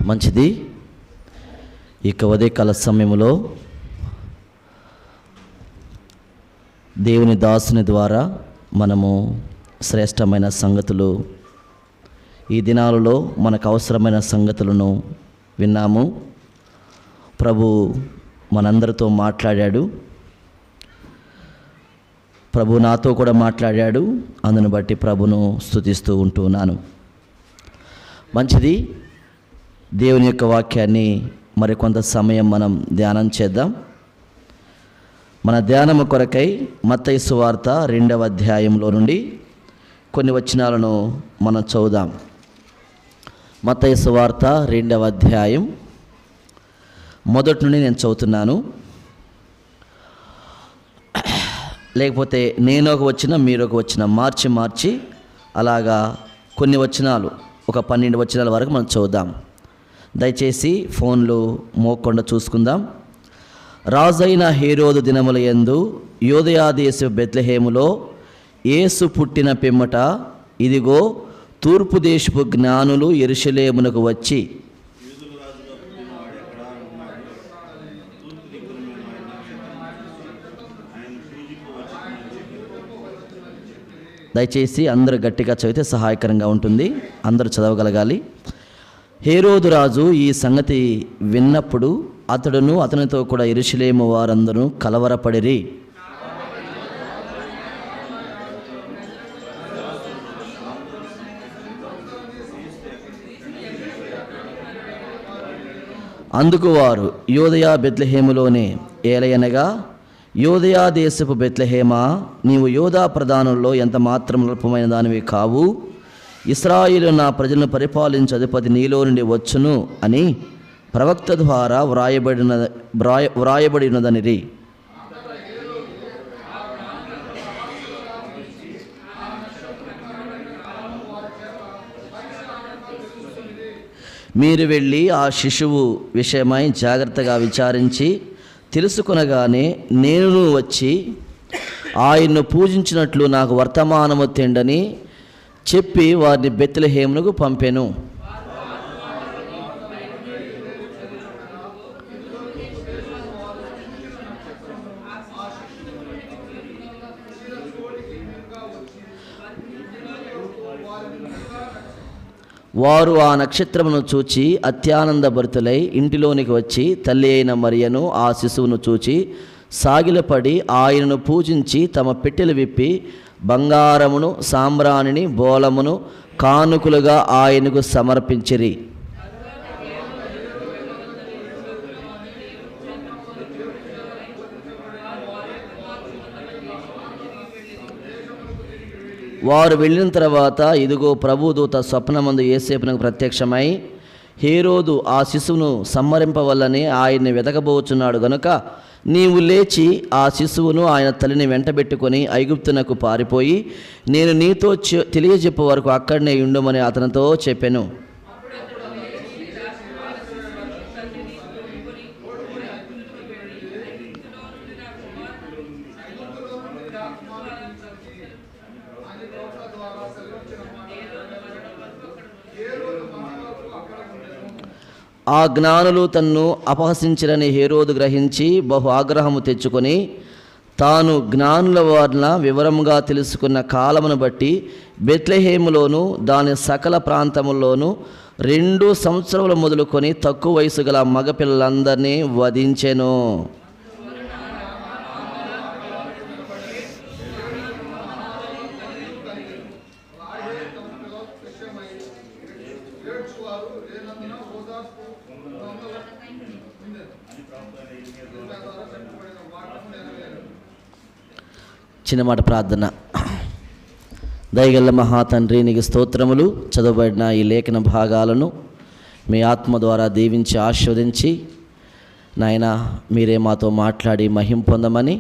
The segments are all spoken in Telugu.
మంచిది. ఇక ఉదయకాల సమయంలో దేవుని దాసుని ద్వారా మనము శ్రేష్టమైన సంగతులు, ఈ దినాలలో మనకు అవసరమైన సంగతులను విన్నాము. ప్రభు మనందరితో మాట్లాడాడు. ప్రభు నాతో కూడా మాట్లాడాడు. అందును బట్టి ప్రభును స్తుతిస్తూ ఉంటున్నాను. మంచిది. దేవుని యొక్క వాక్యాన్ని మరికొంత సమయం మనం ధ్యానం చేద్దాం. మన ధ్యానము కొరకై మత్తయి సువార్త 2వ అధ్యాయంలో నుండి కొన్ని వచనాలను మనం చదువుదాం. మత్తయి సువార్త 2వ అధ్యాయం మొదటి నుండి నేను చదువుతున్నాను. లేకపోతే నేను ఒక వచనం, మీరు ఒక వచనం మార్చి అలాగా కొన్ని వచనాలు, ఒక 12 వచనాల వరకు మనం చదువుదాం. దయచేసి ఫోన్లు మోకుండా చూసుకుందాం. రాజైన హేరోదు దినముల యందు యూదయ దేశపు బెత్లెహేములో యేసు పుట్టిన పిమ్మట ఇదిగో తూర్పు దేశపు జ్ఞానులు యెరూషలేమునకు వచ్చి దయచేసి అందరూ గట్టిగా చదివితే సహాయకరంగా ఉంటుంది. అందరూ చదవగలగాలి. హేరోదు రాజు ఈ సంగతి విన్నప్పుడు అతడును అతనితో కూడా యెరూషలేము వారందరూ కలవరపడిరి. అందుకు వారు యూదయ బెత్లెహేములోనే ఏలయనగా, యూదయ దేశపు బెత్లెహేమా, నీవు యూదా ప్రధానుల్లో ఎంత మాత్రం అల్పమైన దానివి కావు. ఇశ్రాయేలు నా ప్రజలను పరిపాలించు అధిపతి నీలో నుండి వచ్చును అని ప్రవక్త ద్వారా వ్రాయబడినదనిరి. మీరు వెళ్ళి ఆ శిశువు విషయమై జాగ్రత్తగా విచారించి తెలుసుకొనగానే నేను వచ్చి ఆయన్ను పూజించినట్లు నాకు వర్తమానము తెండని చెప్పి వారిని బెత్లెహేమునకు పంపెను. వారు ఆ నక్షత్రమును చూచి అత్యానందభరితులై ఇంటిలోనికి వచ్చి తల్లి అయిన మరియను ఆ శిశువును చూచి సాగిలపడి ఆయనను పూజించి తమ పెట్టెలు విప్పి బంగారమును సాంబ్రాణిని బోలమును కానుకలుగా ఆయనకు సమర్పించిరి. వారు వెళ్ళిన తర్వాత ఇదిగో ప్రభుదూత స్వప్నమందు యోసేపునకు ప్రత్యక్షమై, హేరోదు ఆ శిశువును సంహరింపవల్లని ఆయన్ని వెతకబోచున్నాడు గనుక నీవు లేచి ఆ శిశువును ఆయన తల్లిని వెంటబెట్టుకొని ఐగుప్తునకు పారిపోయి నేను నీతో తెలియజెప్పే వరకు అక్కడనే ఉండుమని అతనితో చెప్పెను. ఆ జ్ఞానులు తన్ను అపహసించిరని హేరోదు గ్రహించి బహు ఆగ్రహము తెచ్చుకొని తాను జ్ఞానుల వలన వివరముగా తెలుసుకున్న కాలమును బట్టి బెత్లెహేములోను దాని సకల ప్రాంతముల్లోనూ 2 సంవత్సరములు మొదలుకొని తక్కువ వయసు గల మగపిల్లలందరినీ వధించెను. చిన్నమాట ప్రార్థన. దయగల్ల మహాతండ్రి, నీకు స్తోత్రములు. చదవబడిన ఈ లేఖన భాగాలను మీ ఆత్మ ద్వారా దీవించి ఆస్వాదించి నాయన మీరే మాతో మాట్లాడి మహిమ పొందమని,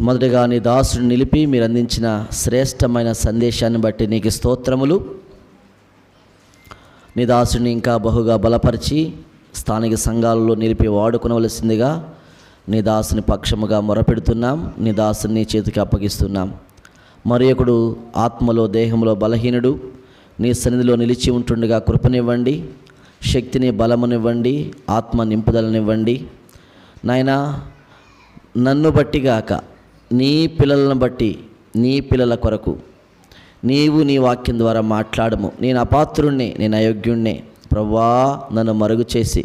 మొదటగా నీ దాసుని నిలిపి మీరు అందించిన శ్రేష్టమైన సందేశాన్ని బట్టి నీకు స్తోత్రములు. నీ దాసుని ఇంకా బహుగా బలపరిచి స్థానిక సంఘాలలో నిలిపి వాడుకొనవలసిందిగా నీ దాసుని పక్షముగా మొరపెడుతున్నాం. నీ దాసుని చేతికి అప్పగిస్తున్నాం. మరి ఒకడు ఆత్మలో దేహంలో బలహీనుడు, నీ సన్నిధిలో నిలిచి ఉంటుండగా కృపనివ్వండి, శక్తిని బలమునివ్వండి, ఆత్మ నింపుదలనివ్వండి. నాయనా, నన్ను బట్టిగాక నీ పిల్లలను బట్టి, నీ పిల్లల కొరకు నీవు నీ వాక్యం ద్వారా మాట్లాడము. నేను అపాత్రుణ్ణి, నేను అయోగ్యుణ్ణి. ప్రభువా, నన్ను మరుగు చేసి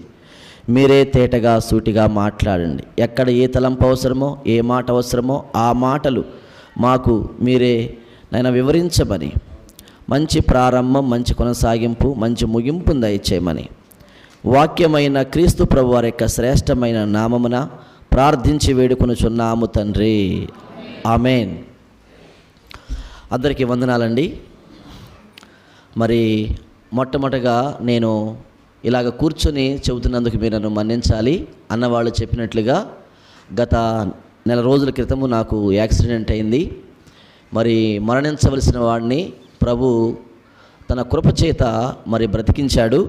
మీరే తేటగా సూటిగా మాట్లాడండి. ఎక్కడ ఏ తలంపు అవసరమో, ఏ మాట అవసరమో ఆ మాటలు మాకు మీరే నైనా వివరించమని, మంచి ప్రారంభం, మంచి కొనసాగింపు, మంచి ముగింపును దయచేయమని వాక్యమైన క్రీస్తు ప్రభు వారి యొక్క శ్రేష్టమైన నామమున ప్రార్థించి వేడుకొనుచున్నాము తండ్రి. ఆమెన్. అందరికీ వందనాలండి. మరి మొట్టమొదటగా నేను ఇలాగ కూర్చొని చెబుతున్నందుకు మీరు నన్ను మన్నించాలి. అన్నవాళ్ళు చెప్పినట్లుగా గత నెల రోజుల క్రితము నాకు యాక్సిడెంట్ అయింది. మరి మరణించవలసిన వాడిని ప్రభు తన కృపచేత మరి బ్రతికించాడు.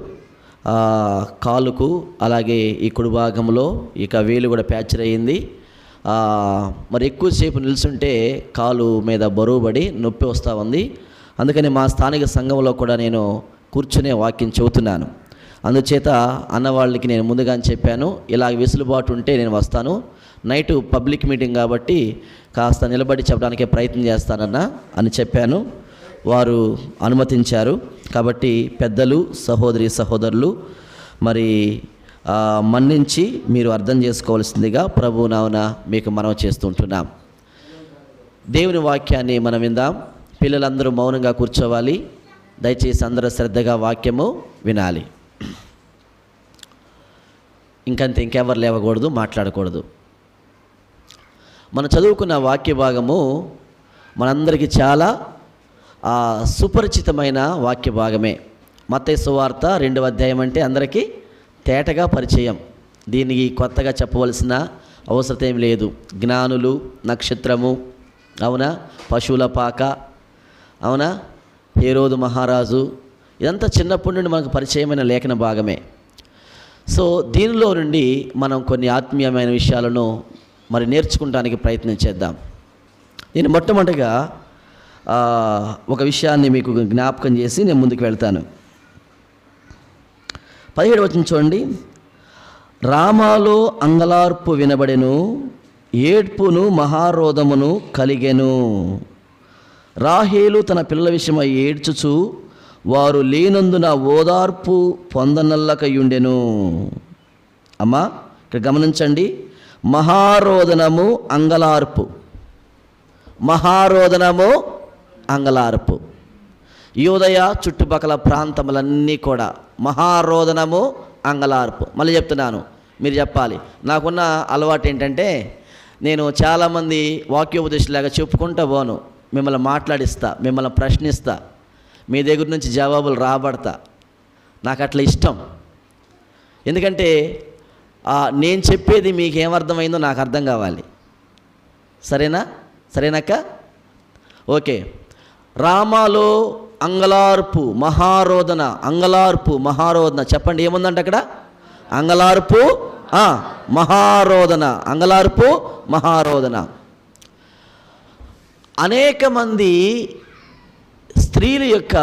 కాలుకు అలాగే ఈ కుడి భాగంలో ఇక వేలు కూడా ఫ్రాక్చర్ అయ్యింది. మరి ఎక్కువసేపు నిల్చుంటే కాలు మీద బరువు పడి నొప్పి వస్తూ ఉంది. అందుకని మా స్థానిక సంఘంలో కూడా నేను కూర్చునే వాక్యం చెబుతున్నాను. అందుచేత అన్నవాళ్ళకి నేను ముందుగానే చెప్పాను, ఇలా వెసులుబాటు ఉంటే నేను వస్తాను. నైటు పబ్లిక్ మీటింగ్ కాబట్టి కాస్త నిలబడి చెప్పడానికే ప్రయత్నం చేస్తానన్నా అని చెప్పాను. వారు అనుమతించారు. కాబట్టి పెద్దలు, సహోదరి సహోదరులు మరి మన్నించి మీరు అర్థం చేసుకోవాల్సిందిగా ప్రభు నామమున మీకు మనవి చేస్తుంటున్నాం. దేవుని వాక్యాన్ని మనం విందాం. పిల్లలందరూ మౌనంగా కూర్చోవాలి. దయచేసి అందరూ శ్రద్ధగా వాక్యము వినాలి. ఇంకెవరు లేవకూడదు, మాట్లాడకూడదు. మనం చదువుకున్న వాక్య భాగము మనందరికీ చాలా సుపరిచితమైన వాక్య భాగమే. మత్తయి సువార్త 2వ అధ్యాయం అంటే అందరికీ తేటగా పరిచయం. దీనికి కొత్తగా చెప్పవలసిన అవసరం ఏం లేదు. జ్ఞానులు, నక్షత్రము, అవునా, పశువుల పాక, అవునా, హేరోదు మహారాజు, ఇదంతా చిన్నప్పటి నుండి మనకు పరిచయమైన లేఖన భాగమే. సో దీనిలో నుండి మనం కొన్ని ఆత్మీయమైన విషయాలను మరి నేర్చుకోవడానికి ప్రయత్నం చేద్దాం. నేను మొట్టమొదటిగా ఒక విషయాన్ని మీకు జ్ఞాపకం చేసి నేను ముందుకు వెళ్తాను. 17వ వచనం చూడండి. రామాలో అంగలార్పు వినబడెను, ఏడ్పును మహారోదమును కలిగెను. రాహేలు తన పిల్లల విషయమై ఏడ్చుచు వారు లేనందున ఓదార్పు పొందనల్లకయుండెను. అమ్మా, ఇక్కడ గమనించండి. మహారోదనము, అంగలార్పు. మహారోదనము, అంగలార్పు. యూదయ చుట్టుపక్కల ప్రాంతములన్నీ కూడా మహారోదనము, అంగలార్పు. మళ్ళీ చెప్తున్నాను, మీరు చెప్పాలి. నాకున్న అలవాటు ఏంటంటే నేను చాలామంది వాక్యోపదేశలాగా చెప్పుకుంటూ పోను. మిమ్మల్ని మాట్లాడిస్తా, మిమ్మల్ని ప్రశ్నిస్తా, మీ దగ్గర నుంచి జవాబులు రాబడతా. నాకు అట్లా ఇష్టం. ఎందుకంటే నేను చెప్పేది మీకు ఏమర్థమైందో నాకు అర్థం కావాలి. సరేనక్క? ఓకే. రామాలో అంగలార్పు, మహారోదన. అంగలార్పు, మహారోదన. చెప్పండి, ఏముందంటే అక్కడ? అంగలార్పు, మహారోదన. అంగలార్పు, మహారోదన. అనేక మంది స్త్రీల యొక్క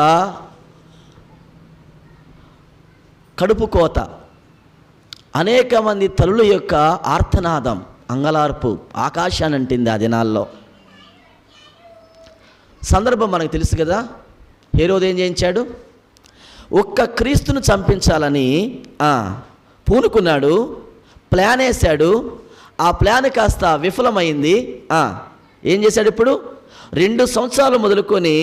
కడుపు కోత, అనేక మంది తల్లుల యొక్క ఆర్తనాదం, అంగలార్పు ఆకాశాన్ని అంటింది ఆ దినాల్లో. సందర్భం మనకు తెలుసు కదా. హేరోదు ఏం చేయించాడు? ఒక్క క్రీస్తును చంపించాలని పూనుకున్నాడు, ప్లాన్ వేశాడు. ఆ ప్లాన్ కాస్త విఫలమైంది. ఏం చేశాడు? ఇప్పుడు 2 సంవత్సరాలు మొదలుకొని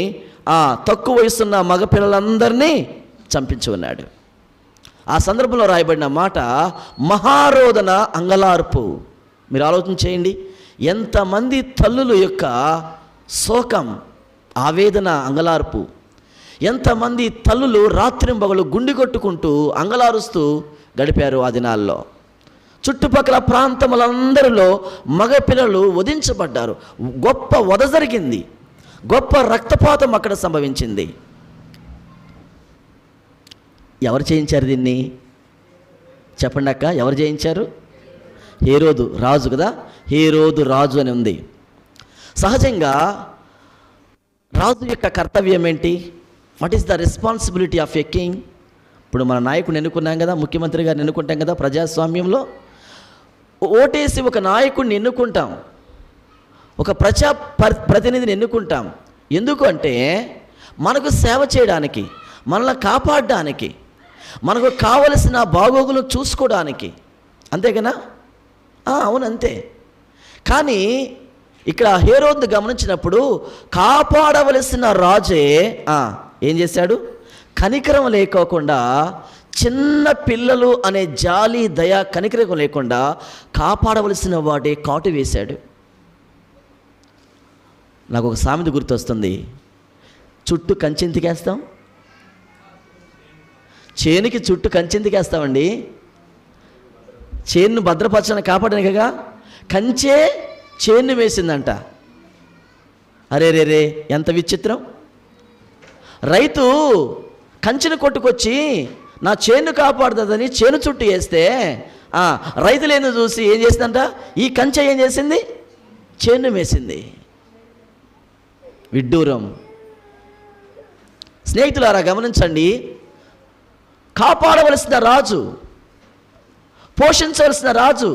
తక్కువ వయసున్న మగపిల్లలందరినీ చంపించి ఉన్నాడు. ఆ సందర్భంలో రాయబడిన మాట మహారోదన, అంగలార్పు. మీరు ఆలోచన చేయండి. ఎంతమంది తల్లుల యొక్క శోకం, ఆవేదన, అంగలార్పు. ఎంతమంది తల్లులు రాత్రింబగలు గుండె కొట్టుకుంటూ అంగలారుస్తూ గడిపారు ఆ దినాల్లో. చుట్టుపక్కల ప్రాంతములందరిలో మగపిల్లలు వధించబడ్డారు. గొప్ప వధ జరిగింది. గొప్ప రక్తపాతం అక్కడ సంభవించింది. ఎవరు చేయించారు దీన్ని? చెప్పండి అక్క, ఎవరు చేయించారు? హేరోదు రాజు కదా. హేరోదు రాజు అని ఉంది. సహజంగా రాజు యొక్క కర్తవ్యం ఏంటి? What is the responsibility of a king? ఇప్పుడు మన నాయకుడిని ఎన్నుకున్నాం కదా, ముఖ్యమంత్రి గారిని ఎన్నుకుంటాం కదా ప్రజాస్వామ్యంలో. ఓటేసి ఒక నాయకుడిని ఎన్నుకుంటాం, ఒక ప్రతినిధిని ఎన్నుకుంటాం. ఎందుకు అంటే మనకు సేవ చేయడానికి, మనల్ని కాపాడడానికి, మనకు కావలసిన బాగోగులు చూసుకోవడానికి. అంతేగానా? అవును, అంతే. కానీ ఇక్కడ హేరోదు గమనించినప్పుడు కాపాడవలసిన రాజే ఏం చేశాడు? కనికరం లేకోకుండా, చిన్న పిల్లలు అనే జాలి దయ కనికరం లేకుండా కాపాడవలసిన వాడే కాటు వేశాడు. నాకు ఒక సామెత గుర్తొస్తుంది. చుట్టూ కంచెందుకేస్తాం? చేనుకి చుట్టూ కంచెందుకేస్తామండి? చేనును భద్రపరచడానికి కాపాడనికగా. కంచే చేను వేసిందంట. అరే రే రే, ఎంత విచిత్రం! రైతు కంచెను కొట్టుకొచ్చి నా చేను కాపాడుతుందని చేను చుట్టూ వేస్తే రైతులేను చూసి ఏం చేసిందంట? ఈ కంచె ఏం చేసింది? చేను వేసింది. విడ్డూరం. స్నేహితులారా గమనించండి, కాపాడవలసిన రాజు, పోషించవలసిన రాజు,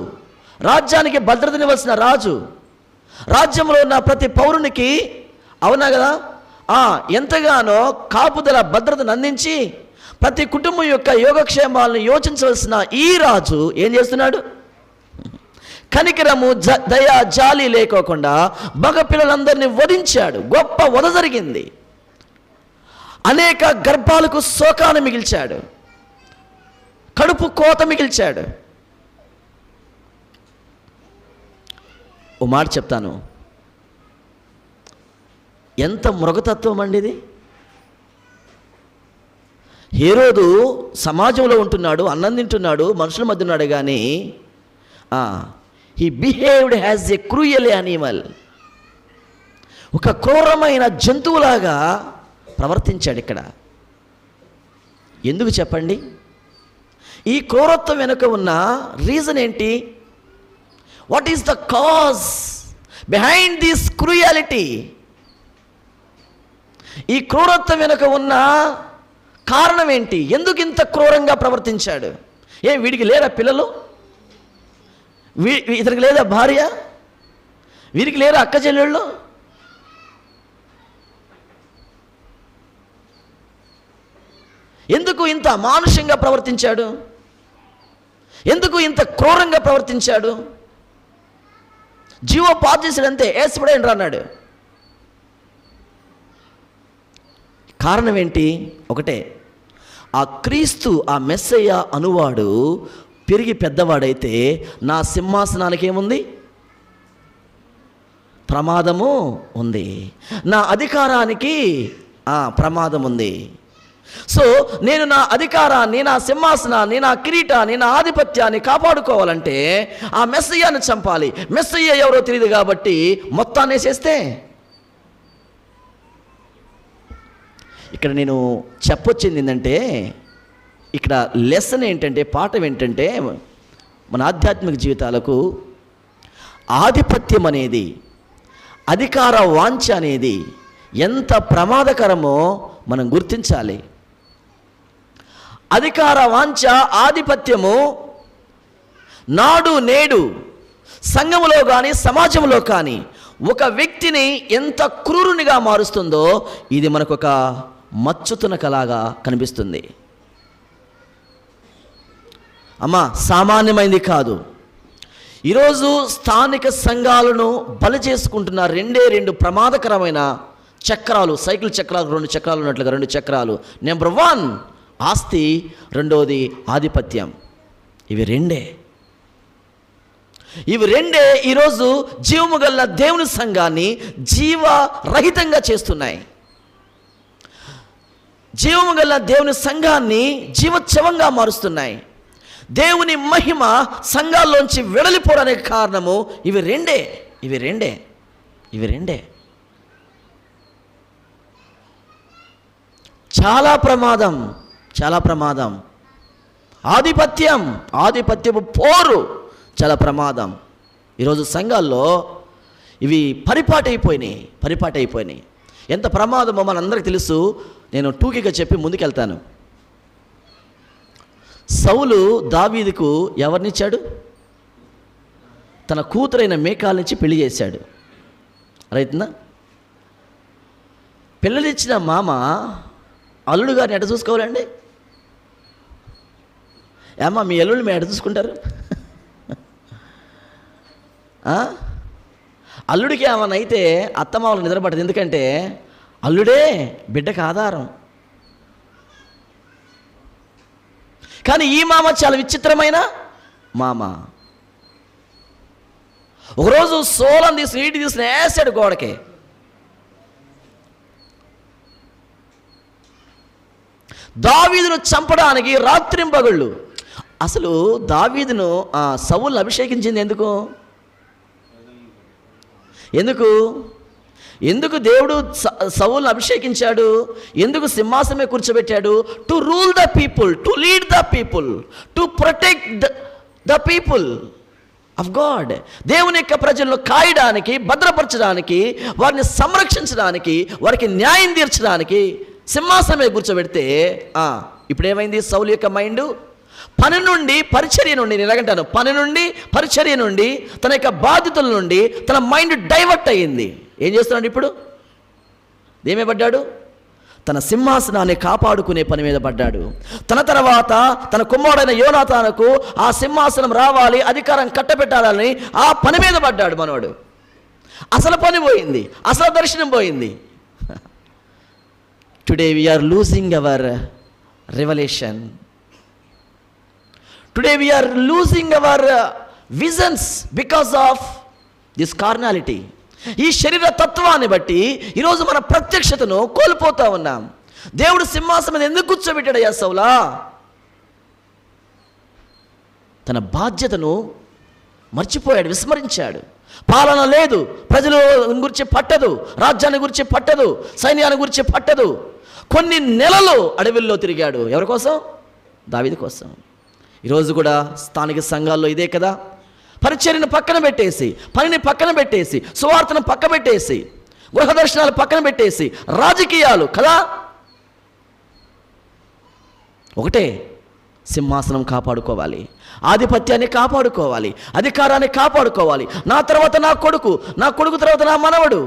రాజ్యానికి భద్రతనివ్వాల్సిన రాజు, రాజ్యంలో ఉన్న ప్రతి పౌరునికి, అవునా కదా, ఎంతగానో కాపుదల భద్రతను అందించి ప్రతి కుటుంబం యొక్క యోగక్షేమాలను యోచించవలసిన ఈ రాజు ఏం చేస్తున్నాడు? కనికరము దయ జాలి లేకోకుండా మగ పిల్లలందరినీ వధించాడు. గొప్ప వధ జరిగింది. అనేక గర్భాలకు శోకాన్ని మిగిల్చాడు, కడుపు కోత మిగిల్చాడు. ఓ మాట చెప్తాను, ఎంత మృగతత్వం అండి ఇది! హేరోదు సమాజంలో ఉంటున్నాడు, అన్నం తింటున్నాడు, మనుషుల మధ్య ఉన్నాడు, కానీ he behaved as a cruel animal. ఒక క్రూరమైన జంతువులాగా ప్రవర్తించాడు ఇక్కడ. ఎందుకు చెప్పండి? ఈ క్రూరత్వం వెనుక ఉన్న రీజన్ ఏంటి? What is the cause behind this cruelty? ఈ క్రూరత్వం వెనుక ఉన్న కారణం ఏంటి? ఎందుకు ఇంత క్రూరంగా ప్రవర్తించాడు? వీడికి లేరా పిల్లలు? ఇతనికి లేదా భార్య? వీరికి లేరా అక్క చెల్లెళ్ళు? ఎందుకు ఇంత అమానుషంగా ప్రవర్తించాడు? ఎందుకు ఇంత క్రూరంగా ప్రవర్తించాడు? జీవో పాస్ చేశాడంతే, ఏసుపడేయండి అన్నాడు. కారణం ఏంటి? ఒకటే, ఆ క్రీస్తు, ఆ మెస్సయ్య అనువాడు పెరిగి పెద్దవాడైతే నా సింహాసనానికి ఏముంది? ప్రమాదము ఉంది. నా అధికారానికి ప్రమాదం ఉంది. సో నేను నా అధికారాన్ని, నా సింహాసనాన్ని, నా కిరీటాన్ని, నా ఆధిపత్యాన్ని కాపాడుకోవాలంటే ఆ మెస్సయ్యను చంపాలి. మెస్సయ్య ఎవరో తెలియదు కాబట్టి మొత్తాన్ని వేసేస్తే. ఇక్కడ నేను చెప్పొచ్చింది ఏంటంటే, ఇక్కడ లెసన్ ఏంటంటే, పాఠం ఏంటంటే, మన ఆధ్యాత్మిక జీవితాలకు ఆధిపత్యం అనేది, అధికార వాంఛ అనేది ఎంత ప్రమాదకరమో మనం గుర్తించాలి. అధికార వాంఛ, ఆధిపత్యము నాడు నేడు సంఘములో కానీ సమాజంలో కానీ ఒక వ్యక్తిని ఎంత క్రూరునిగా మారుస్తుందో ఇది మనకు ఒక మచ్చుతునకలాగా కనిపిస్తుంది. అమ్మా, సామాన్యమైంది కాదు. ఈరోజు స్థానిక సంఘాలను బలి చేసుకుంటున్న రెండు ప్రమాదకరమైన చక్రాలు, సైకిల్ చక్రాలు, 2 చక్రాలు ఉన్నట్లుగా 2 చక్రాలు. నెంబర్ 1 ఆస్తి, రెండోది ఆధిపత్యం. ఇవి రెండే ఈరోజు జీవము గల దేవుని సంఘాన్ని జీవరహితంగా చేస్తున్నాయి. జీవము గల దేవుని సంఘాన్ని జీవోత్సవంగా మారుస్తున్నాయి. దేవుని మహిమ సంఘాల్లోంచి వెడలిపోవడానికి కారణము ఇవి రెండే. చాలా ప్రమాదం. ఆధిపత్యపు పోరు చాలా ప్రమాదం. ఈరోజు సంఘాల్లో ఇవి పరిపాటైపోయినాయి. ఎంత ప్రమాదమో మనందరికీ తెలుసు. నేను టూకీగా చెప్పి ముందుకెళ్తాను. సౌలు దావీదుకు ఎవరినిచ్చాడు? తన కూతురైన మేకాల్ పెళ్లి చేశాడు. రైతుందా? పిల్లలిచ్చిన మామ అల్లుడు గారిని ఎట చూసుకోవాలండి? ఏమ్మా మీ అల్లుళ్ళు మేము ఎట చూసుకుంటారు? అల్లుడికి ఏమన్నా అయితే అత్తమామలు నిద్రపడదు. ఎందుకంటే అల్లుడే బిడ్డకు ఆధారం. కానీ ఈ మామ చాలా విచిత్రమైన మామ. ఒకరోజు సోలం తీసి నీటి తీసుకుని వేసాడు గోడకి. దావీదును చంపడానికి రాత్రింపగళ్ళు. అసలు దావీదును సౌలును అభిషేకించింది ఎందుకు దేవుడు సౌలును అభిషేకించాడు? ఎందుకు సింహాసనమే కూర్చోబెట్టాడు? To rule the people, to lead the people, to protect the people of God. దేవుని యొక్క ప్రజలను కాయడానికి, భద్రపరచడానికి, వారిని సంరక్షించడానికి, వారికి న్యాయం తీర్చడానికి సింహాసనమే కూర్చోబెడితే ఇప్పుడు ఏమైంది? సౌలు యొక్క మైండ్ పని నుండి పరిచర్య నుండి, నేను ఎలాగంటాను, పని నుండి పరిచర్య నుండి, తన యొక్క బాధ్యతల నుండి తన మైండ్ డైవర్ట్ అయ్యింది. ఏం చేస్తున్నాడు ఇప్పుడు? ఏమే పడ్డాడు? తన సింహాసనాన్ని కాపాడుకునే పని మీద పడ్డాడు. తన తర్వాత తన కుమారుడైన యోనాతానుకు ఆ సింహాసనం రావాలి, అధికారం కట్టబెట్టాలని ఆ పని మీద పడ్డాడు మనోడు. అసలు పని పోయింది, అసలు దర్శనం పోయింది. Today we are losing our revolution. Today we are losing our visions because of this carnality. ఈ శరీర తత్వాన్ని బట్టి ఈరోజు మన ప్రత్యక్షతను కోల్పోతా ఉన్నాం. దేవుడు సింహాసనం మీద ఎందుకు కూర్చోబెట్టాడయ్యా సౌలా? తన బాధ్యతను మర్చిపోయాడు, విస్మరించాడు. పాలన లేదు, ప్రజల గురించి పట్టదు, రాజ్యాన్ని గురించి పట్టదు, సైన్యాన్ని గురించి పట్టదు. కొన్ని నెలలు అడవిల్లో తిరిగాడు. ఎవరి కోసం? దావీదు కోసం. ఈరోజు కూడా స్థానిక సంఘాల్లో ఇదే కదా. పరిచర్యను పక్కన పెట్టేసి, పనిని పక్కన పెట్టేసి, సువార్తను పక్కన పెట్టేసి, గృహ దర్శనాలు పక్కన పెట్టేసి, రాజకీయాలు కదా. ఒకటే, సింహాసనం కాపాడుకోవాలి, ఆధిపత్యాన్ని కాపాడుకోవాలి, అధికారాన్ని కాపాడుకోవాలి. నా తర్వాత నా కొడుకు, నా కొడుకు తర్వాత నా మనవడు.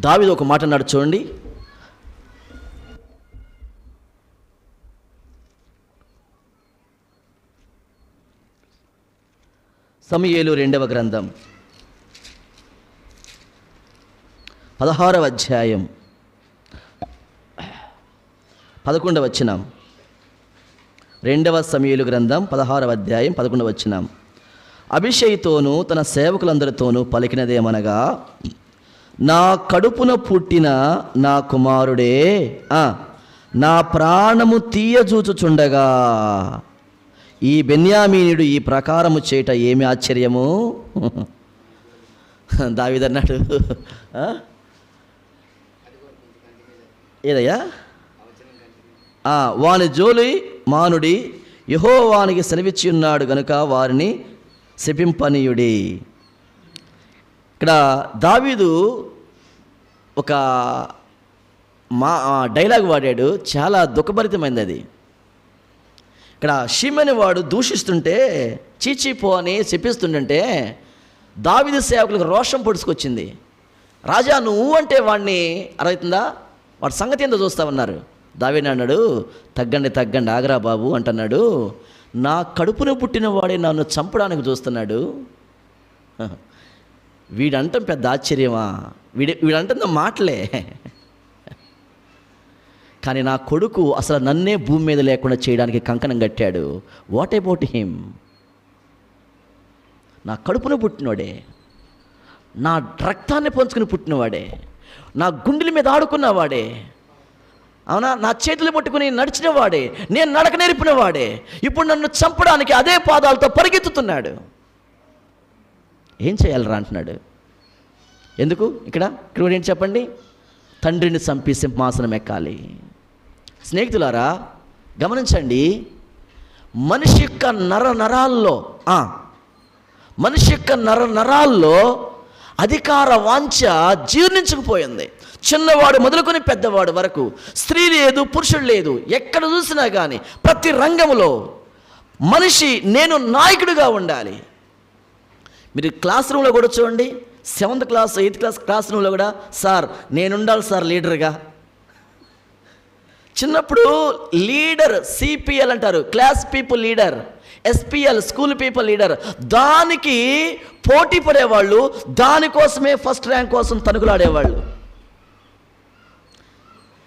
దావీదు ఒక మాట అన్నాడు చూడండి. సమూయేలు 2వ గ్రంథం 16వ అధ్యాయం 11వ వచనం. 2వ సమూయేలు గ్రంథం 16వ అధ్యాయం 11వ వచనం. అభిషేక్తోనూ తన సేవకులందరితోనూ పలికినదేమనగా, నా కడుపున పుట్టిన నా కుమారుడే నా ప్రాణము తీయజూచుచుండగా ఈ బెన్యామీనుడు ఈ ప్రకారము చేయట ఏమి ఆశ్చర్యము. దావీదన్నాడు, ఏదయ్యా? వాని జోలి మానుడి, యెహోవానికి సెలవిచ్చి ఉన్నాడు గనుక వారిని శపింపనీయుడి. ఇక్కడ దావీదు ఒక డైలాగ్ వాడాడు, చాలా దుఃఖభరితమైంది అది. ఇక్కడ షిమని వాడు దూషిస్తుంటే, చీచీపో అని చెప్పిస్తుంటే దావీదు సేవకులకు రోషం పొడుచుకొచ్చింది. రాజా నువ్వు అంటే వాడిని అర్థమవుతుందా, వాడి సంగతి ఏందో చూస్తామన్నారు. దావీదు అన్నాడు, తగ్గండి ఆగరా బాబు అంటున్నాడు. నా కడుపున పుట్టిన వాడే నన్ను చంపడానికి చూస్తున్నాడు. వీడంటాం పెద్ద ఆశ్చర్యమా? వీడంటున్న మాటలే. కానీ నా కొడుకు అసలు నన్నే భూమి మీద లేకుండా చేయడానికి కంకణం కట్టాడు. What about him? నా కడుపున పుట్టినవాడే, నా రక్తాన్ని పంచుకుని పుట్టినవాడే, నా గుండెల మీద ఆడుకున్నవాడే, అవునా, నా చేతులు పట్టుకుని నడిచిన వాడే, నేను నడక నేర్పిన వాడే, ఇప్పుడు నన్ను చంపడానికి అదే పాదాలతో పరిగెత్తుతున్నాడు. ఏం చేయాలరా అంటున్నాడు. ఎందుకు ఇక్కడ ఏంటి చెప్పండి? తండ్రిని చంపి సింహాసనం ఎక్కాలి. స్నేహితులారా గమనించండి, మనిషి యొక్క నరాల్లో మనిషి యొక్క నరాల్లో అధికార వాంఛ జీర్ణించుకుపోయింది. చిన్నవాడు మొదలుకొని పెద్దవాడు వరకు, స్త్రీ లేదు పురుషుడు లేదు, ఎక్కడ చూసినా కానీ ప్రతి రంగంలో మనిషి నేను నాయకుడిగా ఉండాలి. మీరు క్లాస్ రూమ్లో కూడా చూడండి, 7th class 8th class class రూమ్లో కూడా సార్ నేను ఉండాలి సార్ లీడర్గా. చిన్నప్పుడు లీడర్ సిపిఎల్ అంటారు, class people leader, SPL school people leader. దానికి పోటీ పడేవాళ్ళు, దానికోసమే ఫస్ట్ ర్యాంక్ కోసం తణుకులాడేవాళ్ళు.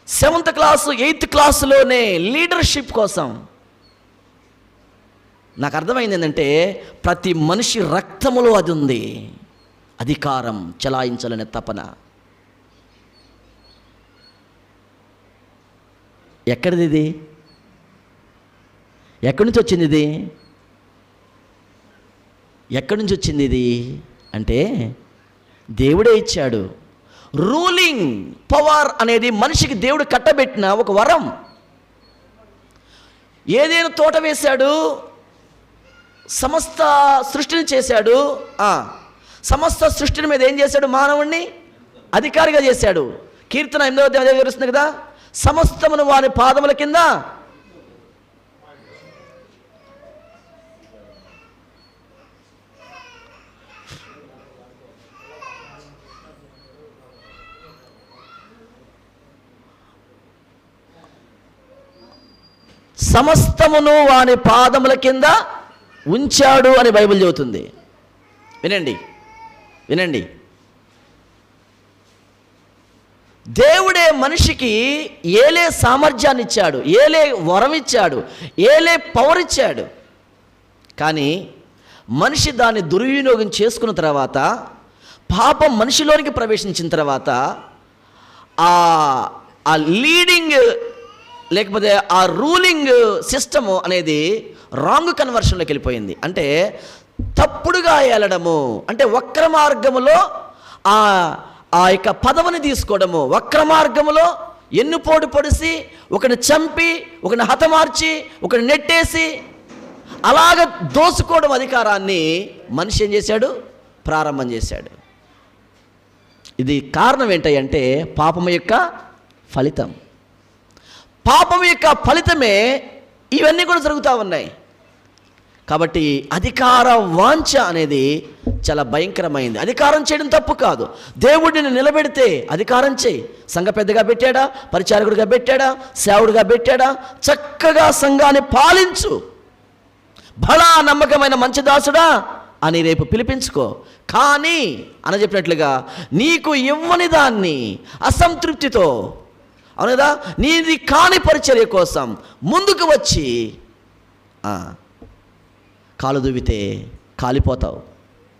7th క్లాసు 8th క్లాసులోనే లీడర్షిప్ కోసం. నాకు అర్థమైంది ఏంటంటే ప్రతి మనిషి రక్తములో అది ఉంది, అధికారం చలాయించాలనే తపన. ఎక్కడిది ఇది? ఎక్కడి నుంచి వచ్చింది ఇది? ఎక్కడి నుంచి వచ్చింది ఇది అంటే దేవుడే ఇచ్చాడు. రూలింగ్ పవర్ అనేది మనిషికి దేవుడు కట్టబెట్టిన ఒక వరం. ఏదైనా తోట వేశాడు, సమస్త సృష్టిని చేశాడు. సమస్త సృష్టిని మీద ఏం చేశాడు? మానవుణ్ణి అధికారిగా చేశాడు. కీర్తన 8వ అధ్యాయం వివరిస్తుంది కదా, సమస్తమును వాని పాదముల కింద. సమస్తమును వాని పాదముల కింద ఉంచాడు అని బైబిల్ చెబుతుంది. వినండి వినండి, దేవుడే మనిషికి ఏలే సామర్థ్యాన్ని ఇచ్చాడు, ఏలే వరం ఇచ్చాడు, ఏలే పవర్ ఇచ్చాడు. కానీ మనిషి దాన్ని దుర్వినియోగం చేసుకున్న తర్వాత, పాపం మనిషిలోనికి ప్రవేశించిన తర్వాత ఆ లీడింగ్ లేకపోతే ఆ రూలింగ్ సిస్టము అనేది రాంగ్ కన్వర్షన్లోకి వెళ్ళిపోయింది. అంటే తప్పుడుగా ఏలడము, అంటే వక్ర మార్గములో ఆ యొక్క పదవిని తీసుకోవడము, వక్ర మార్గములో ఎన్నుపోటు పొడిసి ఒకని చంపి ఒకని హతమార్చి ఒకని నెట్టేసి అలాగ దోసుకోవడం అధికారాన్ని మనిషి ఏం చేశాడు? ప్రారంభం చేశాడు. ఇది కారణం ఏంటంటే పాపం యొక్క ఫలితం. పాపం యొక్క ఫలితమే ఇవన్నీ కూడా జరుగుతూ ఉన్నాయి. కాబట్టి అధికార వాంఛ అనేది చాలా భయంకరమైంది. అధికారం చేయడం తప్పు కాదు. దేవుడిని నిలబెడితే అధికారం చేయి. సంఘ పెద్దగా పెట్టాడా, పరిచారకుడిగా పెట్టాడా, సేవకుడిగా పెట్టాడా, చక్కగా సంఘాన్ని పాలించు. బలా నమ్మకమైన మంచి దాసుడా అని రేపు పిలిపించుకో. కానీ అని చెప్పినట్లుగా నీకు ఇవ్వని దాన్ని అసంతృప్తితో, అవునదా, నీది కాని పరిచర్య కోసం ముందుకు వచ్చి కాలు దువ్వితే కాలిపోతావు.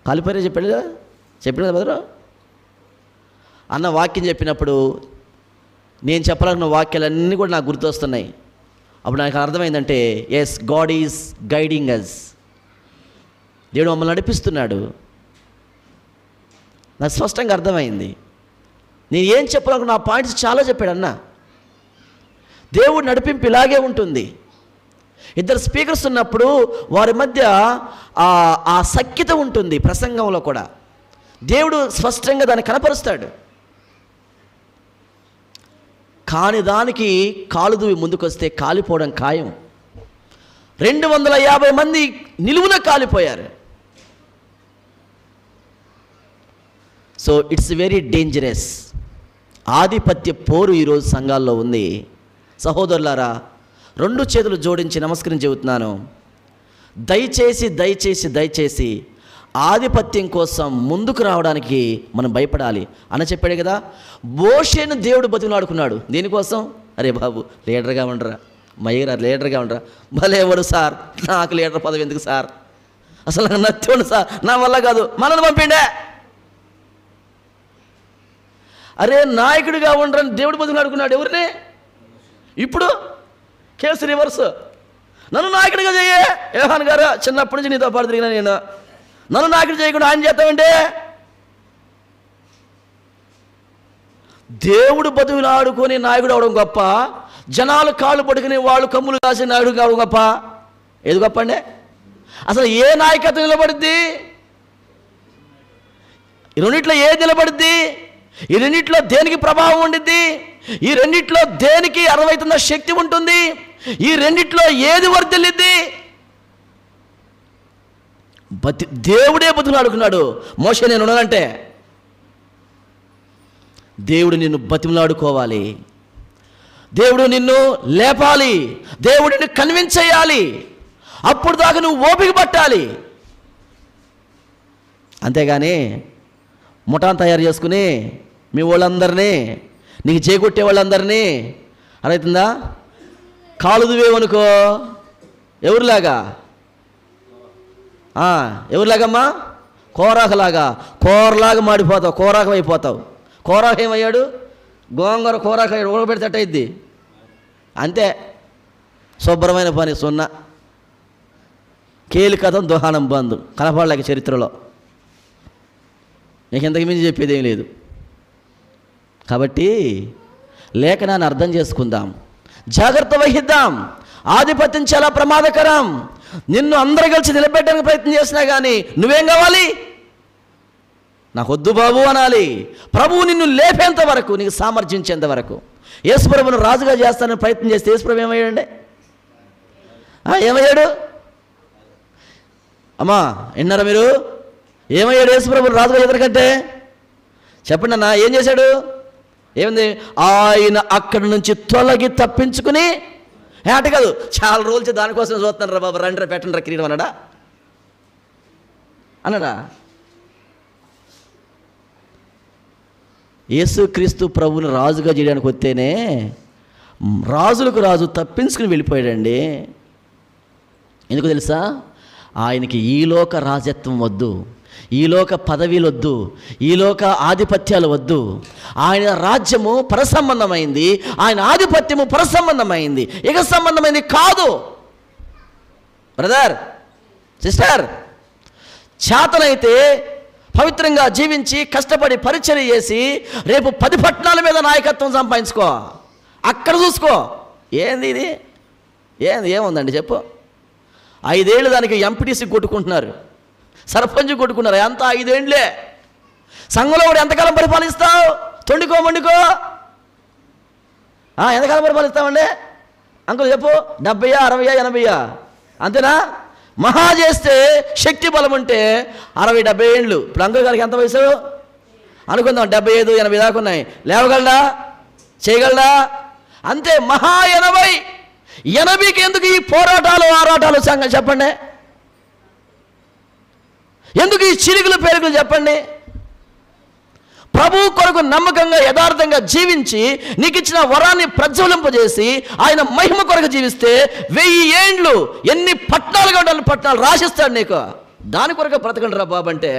కాలిపోయారే చెప్పాడు కదా, చెప్పిన కదా బదులు అన్న వాక్యం చెప్పినప్పుడు నేను చెప్పాలనుకున్న వాక్యాలన్నీ కూడా నాకు గుర్తొస్తున్నాయి. అప్పుడు నాకు అర్థమైందంటే yes, God is guiding us. దేవుడు మమ్మల్ని నడిపిస్తున్నాడు. నాకు స్పష్టంగా అర్థమైంది. నేను ఏం చెప్పాలనుకున్న ఆ పాయింట్స్ చాలా చెప్పాడు అన్న. దేవుడు నడిపింపు ఇలాగే ఉంటుంది. ఇద్దరు స్పీకర్స్ ఉన్నప్పుడు వారి మధ్య ఆ సఖ్యత ఉంటుంది. ప్రసంగంలో కూడా దేవుడు స్పష్టంగా దాన్ని కనపరుస్తాడు. కాని దానికి కాలు దువ్వి ముందుకొస్తే కాలిపోవడం ఖాయం. 250 మంది నిలువున కాలిపోయారు. So it's very dangerous. ఆధిపత్య పోరు ఈరోజు సంఘాల్లో ఉంది. సహోదరులారా, 2 చేతులు జోడించి నమస్కరించి చెబుతున్నాను, దయచేసి దయచేసి దయచేసి ఆధిపత్యం కోసం ముందుకు రావడానికి మనం భయపడాలి అని చెప్పాడు కదా. మోషేను దేవుడు బతిమలాడుకున్నాడు. దీనికోసం, అరే బాబు లీడర్గా ఉండరా, మయ్యగారు లీడర్గా ఉండరా. భలే ఎవడు సార్, నాకు లీడర్ పదవి ఎందుకు సార్, అసలు నాకు నచ్చండి సార్, నా వల్ల కాదు, మనల్ని పంపిండే. అరే నాయకుడిగా ఉండరని దేవుడు బతిమలాడుకున్నాడు ఎవరిని? ఇప్పుడు కేసు రివర్స్. నన్ను నాయకుడిగా చేయే యోహాన్ గారు, చిన్నప్పటి నుంచి నీతో పాటు తిరిగినా నేను, నన్ను నాయకుడు చేయకుండా ఆయన చేస్తామంటే. దేవుడు బతుకులాడుకొని నాయకుడు అవడం గొప్ప, జనాలు కాళ్ళు పట్టుకుని వాళ్ళు కమ్ములు కాసి నాయకుడు కావడం గొప్ప. ఏది గొప్ప అండి? అసలు ఏ నాయకత్వం నిలబడుద్ది? ఈ రెండిట్లో ఏది నిలబడుద్ది? ఈ రెండిట్లో దేనికి ప్రభావం ఉండిద్ది? ఈ రెండిట్లో దేనికి అర్థమవుతున్న శక్తి ఉంటుంది? ఈ రెండిట్లో ఏది వర్ధిల్లిద్ది? దేవుడే బతిమలాడుకున్నాడు. మోషే నేను ఉన్నానంటే దేవుడు నిన్ను బతిమలాడుకోవాలి, దేవుడు నిన్ను లేపాలి, దేవుడు నిన్ను కన్విన్స్ చేయాలి. అప్పుడు దాకా నువ్వు ఓపిక పట్టాలి. అంతేగాని ముఠాను తయారు చేసుకుని మీ వాళ్ళందరినీ, నీకు చేకొట్టే వాళ్ళందరినీ అర్థమవుతుందా, కాలు దువ్వేవనుకో ఎవరిలాగా ఎవరిలాగమ్మా? కూరలాగా మాడిపోతావు, కోరాకం అయిపోతావు. కోరాక ఏమయ్యాడు? గోంగూర కోరాక ఉడకబెడితే అట్టయిద్ది. అంతే, శుభ్రమైన పని, సున్నా. కేలి కథం దుహానం బంధు కనపడలేక చరిత్రలో. నీకు ఇంతకు మించి చెప్పేది ఏం లేదు. కాబట్టి లేఖనాన్ని అర్థం చేసుకుందాం, జాగ్రత్త వహిద్దాం. ఆధిపత్యం చాలా ప్రమాదకరం. నిన్ను అందరూ కలిసి నిలబెట్టడానికి ప్రయత్నం చేసినా కానీ నువ్వేం కావాలి? నాకు వద్దు బాబు అనాలి. ప్రభువు నిన్ను లేపేంత వరకు, నీకు సామర్థ్యించేంత వరకు. యేసుప్రభును రాజుగా చేస్తానని ప్రయత్నం చేస్తే యేసుప్రభు ఏమయ్యాడండి? ఏమయ్యాడు అమ్మా? విన్నారా మీరు? ఏమయ్యాడు యేసుప్రభును రాజుగా ఎదురుకంటే? చెప్పండి అన్న, ఏం చేశాడు? ఏముంది? ఆయన అక్కడి నుంచి తొలగి తప్పించుకుని, అటు కాదు, చాలా రోజులు దానికోసం చూస్తున్నాను రా బాబు, రండి పెట్టండి రా కిరీటం అన్నాడా? యేసుక్రీస్తు ప్రభువుని రాజుగా చేయడానికి వస్తేనే రాజులకు రాజు తప్పించుకుని వెళ్ళిపోయాడండి. ఎందుకు తెలుసా? ఆయనకి ఈలోక రాజత్వం వద్దు, ఈలోక పదవీలు వద్దు, ఈలోక ఆధిపత్యాలు వద్దు. ఆయన రాజ్యము పరసంబంధమైంది, ఆయన ఆధిపత్యము పరసంబంధమైంది, ఇక సంబంధమైంది కాదు. బ్రదర్, సిస్టర్, చేతనైతే పవిత్రంగా జీవించి కష్టపడి పరిచర్య చేసి రేపు 10 పట్టణాల మీద నాయకత్వం సంపాదించుకో. అక్కడ చూసుకో. ఏంది ఇది? ఏముందండి చెప్పు? 5 ఏళ్ళు దానికి ఎంపీటీసీ కొట్టుకుంటున్నారు, సర్పంచ్ కొట్టుకున్నారు. ఎంత 5 ఏళ్ళే. సంఘంలో కూడా ఎంతకాలం పరిపాలిస్తావు? తొండికో మండికో ఎంతకాలం పరిపాలిస్తామండి? అంకుల్ చెప్పు, 70, 60, 80? అంతేనా? మహా చేస్తే శక్తి బలం ఉంటే 60, 70 ఏళ్ళు. ఇప్పుడు అంకుల్ గారికి ఎంత వయసు అనుకుందాం? 75, 80 దాకా ఉన్నాయి. లేవగలడా? చేయగలడా? అంతే. మహా 80కి ఎందుకు ఈ పోరాటాలు ఆరాటాలు సంఘం చెప్పండి? ఎందుకు ఈ చిరుగులు పేరుగులు చెప్పండి? ప్రభు కొరకు నమ్మకంగా యథార్థంగా జీవించి నీకు ఇచ్చిన వరాన్ని ప్రజ్వలింపజేసి ఆయన మహిమ కొరకు జీవిస్తే 1000 ఏండ్లు ఎన్ని పట్టణాలుగా ఉండాలి, పట్టణాలు రాసిస్తాడు నీకు. దాని కొరకు బ్రతకండి రా బాబు అంటే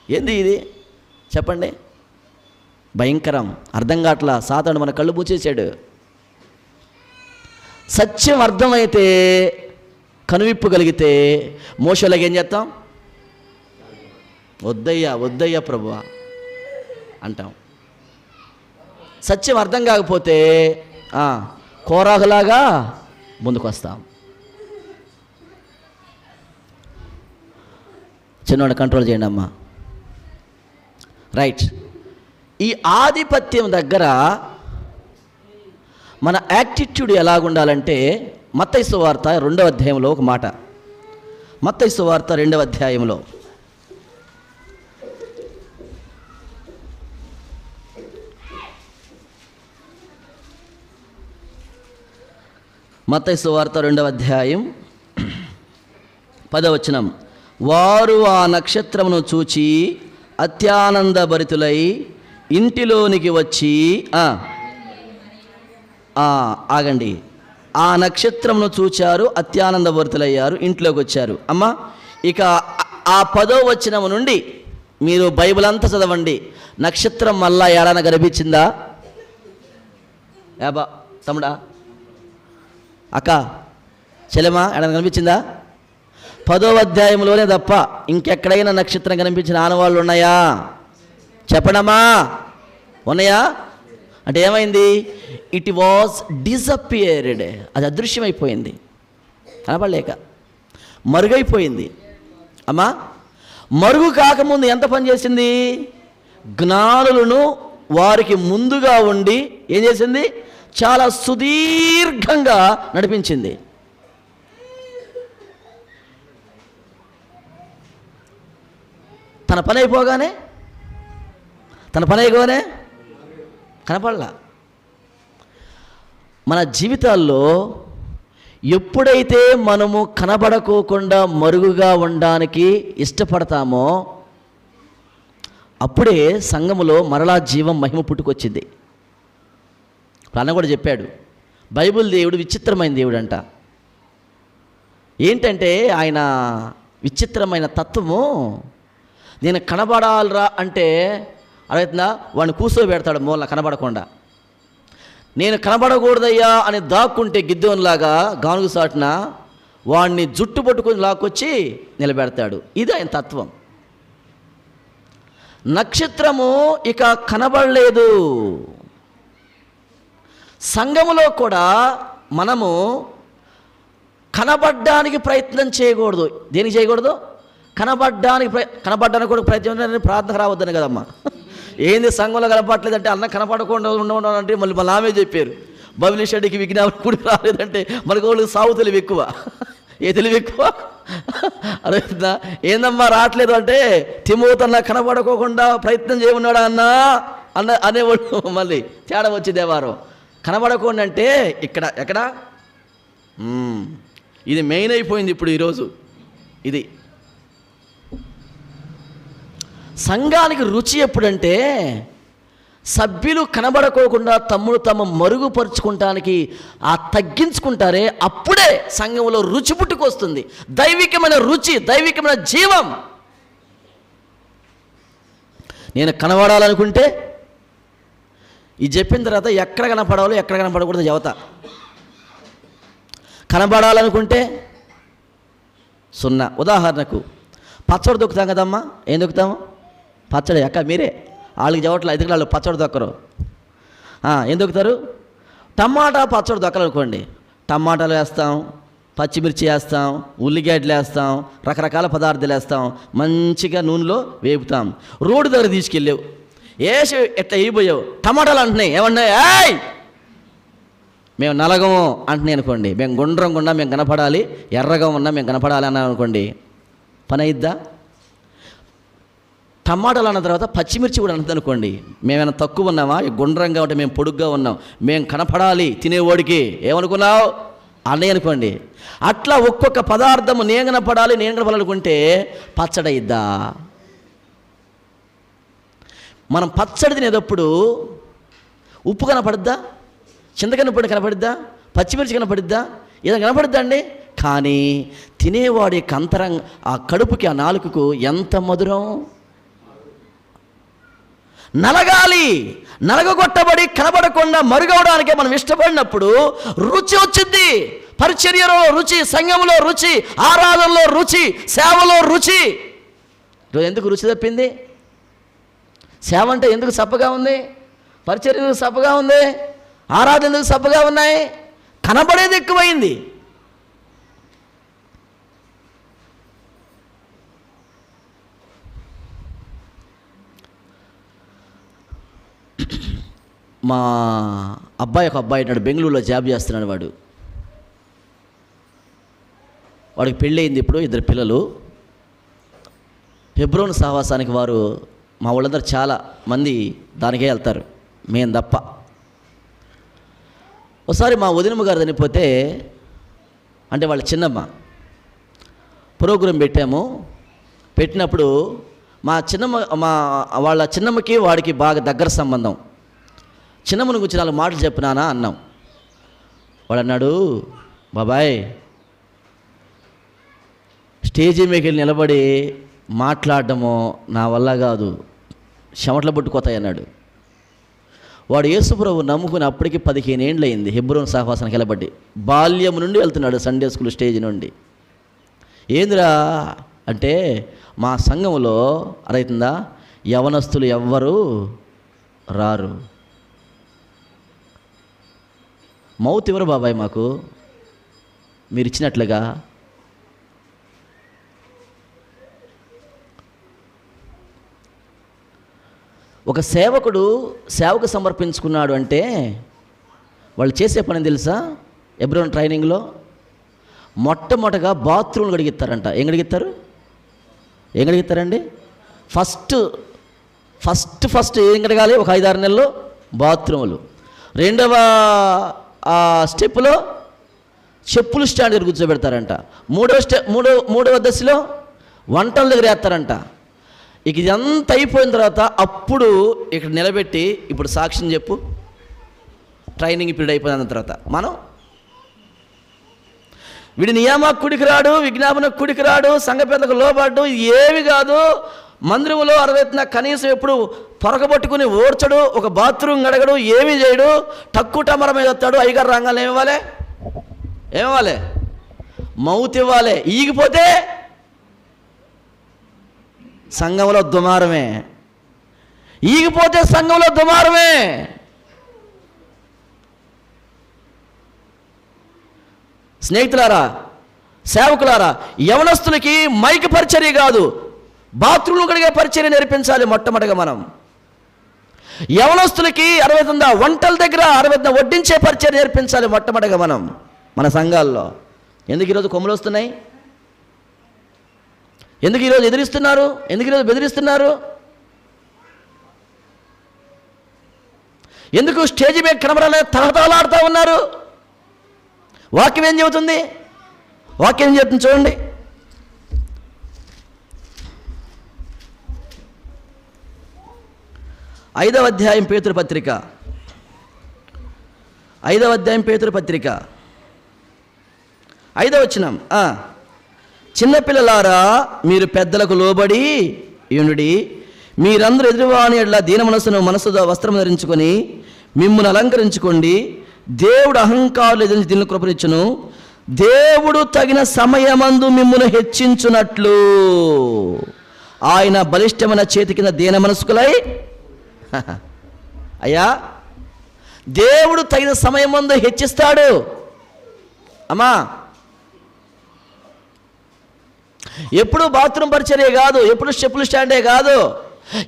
ఏంది ఇది చెప్పండి? భయంకరం. అర్థం కావట్లా. సాతాను మన కళ్ళు మూసేశాడు. సత్యం అర్థమైతే, కనువిప్పగలిగితే మోషేలాగా ఏం చేస్తాం? వద్దయ్యా ప్రభువా అంటాం. సత్యం అర్థం కాకపోతే కోరాకులాగా ముందుకు వస్తాం. చిన్నవాడు కంట్రోల్ చేయండి అమ్మా. రైట్. ఈ ఆధిపత్యం దగ్గర మన యాటిట్యూడ్ ఎలాగుండాలంటే మత్తయి సువార్త 2వ అధ్యాయంలో ఒక మాట. మత్తయి సువార్త 2వ అధ్యాయంలో మత్తయి సువార్త 2వ అధ్యాయం 10వ వచనం. వారు ఆ నక్షత్రమును చూచి అత్యానందభరితులై ఇంటిలోనికి వచ్చి ఆగండి. ఆ నక్షత్రమును చూచారు, అత్యానందభరితులయ్యారు, ఇంట్లోకి వచ్చారు. అమ్మా, ఇక ఆ 10వ వచనము నుండి మీరు బైబిల్ అంతా చదవండి. నక్షత్రం మళ్ళా ఏడాన కనిపించిందా? ఏబా తమ్ముడా, అక్క, చెల్లెమా, ఏడాన కనిపించిందా? 10వ అధ్యాయంలోనే తప్ప ఇంకెక్కడైనా నక్షత్రం కనిపించిన ఆనవాళ్ళు ఉన్నాయా? చెప్పడమ్మా, ఉన్నాయా? అంటే ఏమైంది? It was disappeared. అది అదృశ్యమైపోయింది, కనపడలేక మరుగైపోయింది. అమ్మా, మరుగు కాకముందు ఎంత పని చేసింది? జ్ఞానులను వారికి ముందుగా ఉండి ఏం చేసింది? చాలా సుదీర్ఘంగా నడిపించింది. తన పని అయిపోగానే కనపడలా. మన జీవితాల్లో ఎప్పుడైతే మనము కనబడకోకుండా మరుగుగా ఉండడానికి ఇష్టపడతామో అప్పుడే సంఘములో మరలా జీవం, మహిమ పుట్టుకొచ్చింది. అన్న కూడా చెప్పాడు, బైబిల్ దేవుడు విచిత్రమైన దేవుడు అంట. ఏంటంటే ఆయన విచిత్రమైన తత్వము, నేను కనబడాలరా అంటే అర్థమవుతుందా, వాడిని కూర్చోబెడతాడు మూల కనబడకుండా. నేను కనబడకూడదయ్యా అని దాక్కుంటే గిద్దోన్లాగా గానుగు సాటున వాడిని జుట్టు పట్టుకొని లాక్కొచ్చి నిలబెడతాడు. ఇది ఆయన తత్వం. నక్షత్రము ఇక కనబడలేదు. సంఘములో కూడా మనము కనబడ్డానికి ప్రయత్నం చేయకూడదు. దేనికి చేయకూడదు? కనబడ్డానికి కూడా ప్రయత్నం. ప్రార్థన రావద్దని కదమ్మా. ఏంది సంఘంలో కనపడలేదంటే అన్న కనపడకుండా ఉండమంటే మళ్ళీ ఆమె చెప్పారు, బబిలి షెడ్డికి విజ్ఞాపన కూడా రాలేదంటే మనకు వాళ్ళకి సాగు తెలివి ఎక్కువ. ఏ తెలివి ఎక్కువ? అరే ఏందమ్మా రావట్లేదు అంటే తిమోతన్న కనబడుకోకుండా ప్రయత్నం చేయమన్నాడా అనేవాడు. మళ్ళీ తేడా వచ్చి దేవారం కనబడకుండా అంటే ఎక్కడ ఇది మెయిన్ అయిపోయింది ఇప్పుడు ఈరోజు. ఇది సంఘానికి రుచి ఎప్పుడంటే సభ్యులు కనబడకోకుండా తమ్ముడు తమ మరుగుపరుచుకుంటానికి తగ్గించుకుంటారే అప్పుడే సంఘంలో రుచి పుట్టుకొస్తుంది. దైవికమైన రుచి, దైవికమైన జీవం. నేను కనబడాలనుకుంటే ఇది చెప్పిన తర్వాత ఎక్కడ కనపడాలో ఎక్కడ కనపడకూడదు చెబుతా. కనబడాలనుకుంటే 0. ఉదాహరణకు పచ్చడి దొక్కుతాం కదమ్మా. ఏం దొక్కుతాము? పచ్చడి. అక్క మీరే వాళ్ళకి చెవట్లే, అయితే వాళ్ళు పచ్చడి దొక్కరు. ఏం దొక్కుతారు? టమాటా పచ్చడి దొక్కలనుకోండి, టమాటాలు వేస్తాం, పచ్చిమిర్చి వేస్తాం, ఉల్లిగడ్డలు వేస్తాం, రకరకాల పదార్థాలు వేస్తాం, మంచిగా నూనెలో వేపుతాం. రోడ్డు దగ్గర తీసుకెళ్ళావు, వేసి ఎట్లా వేయిపోయావు, టమాటాలు అంటున్నాయి. ఏమన్నాయి? ఏయ్ మేము నలగము అంటున్నాయి అనుకోండి. మేము గుండ్రంగా ఉన్నా మేము కనపడాలి, ఎర్రగా ఉన్నా మేము కనపడాలి అన్నాం అనుకోండి, పని అయిద్దా? టమాటాలు అన్న తర్వాత పచ్చిమిర్చి కూడా అన్నది అనుకోండి, మేమైనా తక్కువ ఉన్నామా? గుండ్రంగా ఉంటే మేము పొడుగ్గా ఉన్నాం, మేము కనపడాలి తినేవాడికి, ఏమనుకున్నావు అన్నయ్య అనుకోండి. అట్లా ఒక్కొక్క పదార్థము నేను కనపడాలనుకుంటే పచ్చడి అయిద్దా? మనం పచ్చడి తినేటప్పుడు ఉప్పు కనపడుద్దా? చింతకనపడి కనపడిద్దా? పచ్చిమిర్చి కనపడిద్దా? ఏదో కనపడిద్దా అండి? కానీ తినేవాడి అంతరంగ ఆ కడుపుకి, ఆ నాలుకకు ఎంత మధురం. నలగాలి, నలగొట్టబడి కనబడకుండా మరుగవడానికే మనం ఇష్టపడినప్పుడు రుచి వచ్చింది. పరిచర్యలో రుచి, సంఘంలో రుచి, ఆరాధనలో రుచి, సేవలో రుచి. ఈరోజు ఎందుకు రుచి తప్పింది? సేవ అంటే ఎందుకు సప్పగా ఉంది? పరిచర్య ఎందుకు సప్పగా ఉంది? ఆరాధన ఎందుకు సప్పగా ఉన్నాయి? కనబడేది ఎక్కువైంది. మా అబ్బాయి ఒక అబ్బాయి ఉన్నాడు, బెంగళూరులో జాబ్ చేస్తున్నాడు. వాడికి పెళ్ళయింది, ఇప్పుడు 2 పిల్లలు. హెబ్రోను సహవాసానికి వారు మా వాళ్ళందరూ చాలా మంది దానికే వెళ్తారు, మేము తప్ప. ఒకసారి మా వదినమ్మ గారు చనిపోతే, అంటే వాళ్ళ చిన్నమ్మ, ప్రోగ్రాం పెట్టినప్పుడు వాళ్ళ చిన్నమ్మకి వాడికి బాగా దగ్గర సంబంధం. చిన్నమ్మని గురించి 4 మాటలు చెప్పినానా అన్నాం. వాడు అన్నాడు, బాబాయ్ స్టేజీ మీదకి వెళ్ళి నిలబడి మాట్లాడడము నా వల్ల కాదు, చెమటలు పట్టుకోతాయి అన్నాడు. వాడు యేసుప్రభు నమ్ముకుని అప్పటికి 15 ఏండ్లు అయింది. హెబ్రోను సహవాసానికి వెళ్ళబట్టి బాల్యం నుండి వెళ్తున్నాడు, సండే స్కూల్ స్టేజ్ నుండి. ఏందిరా అంటే మా సంఘంలో అరైతుందా యవనస్తులు ఎవ్వరు రారు. మౌత్ ఎవరు బాబాయ్ మాకు మీరు ఇచ్చినట్లుగా? ఒక సేవకుడు సేవకు సమర్పించుకున్నాడు అంటే వాళ్ళు చేసే పని తెలుసా? ఎబ్రోన్ ట్రైనింగ్లో మొట్టమొదటగా బాత్రూమ్లు కడిగిస్తారంట. ఏం కడిగిస్తారండి? ఫస్ట్ ఏం కడగాలి? ఒక 5-6 నెలలు బాత్రూములు. రెండవ స్టెప్లో చెప్పులు స్టాండ్ దగ్గర కూర్చోబెడతారంట. మూడవ దశలో వంటల దగ్గర వేస్తారంట. ఇక ఇదంతా అయిపోయిన తర్వాత అప్పుడు ఇక్కడ నిలబెట్టి ఇప్పుడు సాక్ష్యం చెప్పు. ట్రైనింగ్ పీరియడ్ అయిపోయిన తర్వాత వీడి నియామకుడికి రాడు, విజ్ఞాపన కుడికి రాడు, సంఘ పెద్దకు లోబడ్డు, ఏమి కాదు. మందిరంలో 60 కనీసం ఎప్పుడు పొరకబట్టుకుని ఓడ్చడు, ఒక బాత్రూమ్ గడగడు, ఏమీ చేయడు, టక్కు టమర మీద వస్తాడు. అయ్యగారు రంగాలు ఏమివ్వాలి? మౌత్ ఇవ్వాలి. ఈగిపోతే సంఘంలో దుమారమే. స్నేహితులారా, సేవకులారా, యవనస్తులకి మైక్ పరిచర్య కాదు, బాత్రూంలు కడిగే పరిచర్య నేర్పించాలి మొట్టమొదటిగా మనం. యవనస్తులకి 60 వంటల దగ్గర 60 వడ్డించే పరిచర్య నేర్పించాలి మొట్టమొదటిగా మనం మన సంఘాల్లో. ఎందుకు ఈరోజు కొమ్ములు వస్తున్నాయి? ఎందుకు ఈరోజు ఎదిరిస్తున్నారు? ఎందుకు ఈరోజు బెదిరిస్తున్నారు? ఎందుకు స్టేజ్ మీద కనబడాలే తహతహలాడుతూ ఉన్నారు? వాక్యం ఏం చెబుతుంది? చూడండి. 5వ అధ్యాయం పేతురు పత్రిక 5వ వచనం. చిన్నపిల్లలారా, మీరు పెద్దలకు లోబడి యుండుడి. మీరందరూ ఎదురువాని ఎడల దీన మనసుతో వస్త్రం ధరించుకొని మిమ్మును అలంకరించుకోండి. దేవుడు అహంకారులు ఎదిరించి దీనిని కృపనిచ్చును. దేవుడు తగిన సమయమందు మిమ్మును హెచ్చించునట్లు ఆయన బలిష్టమైన చేతి కింద దీన మనస్కులై. అయ్యా, దేవుడు తగిన సమయమందు హెచ్చిస్తాడు. అమ్మా, ఎప్పుడు బాత్రూమ్ పరిచర్యే కాదు, ఎప్పుడు స్టెప్పులు స్టాండే కాదు,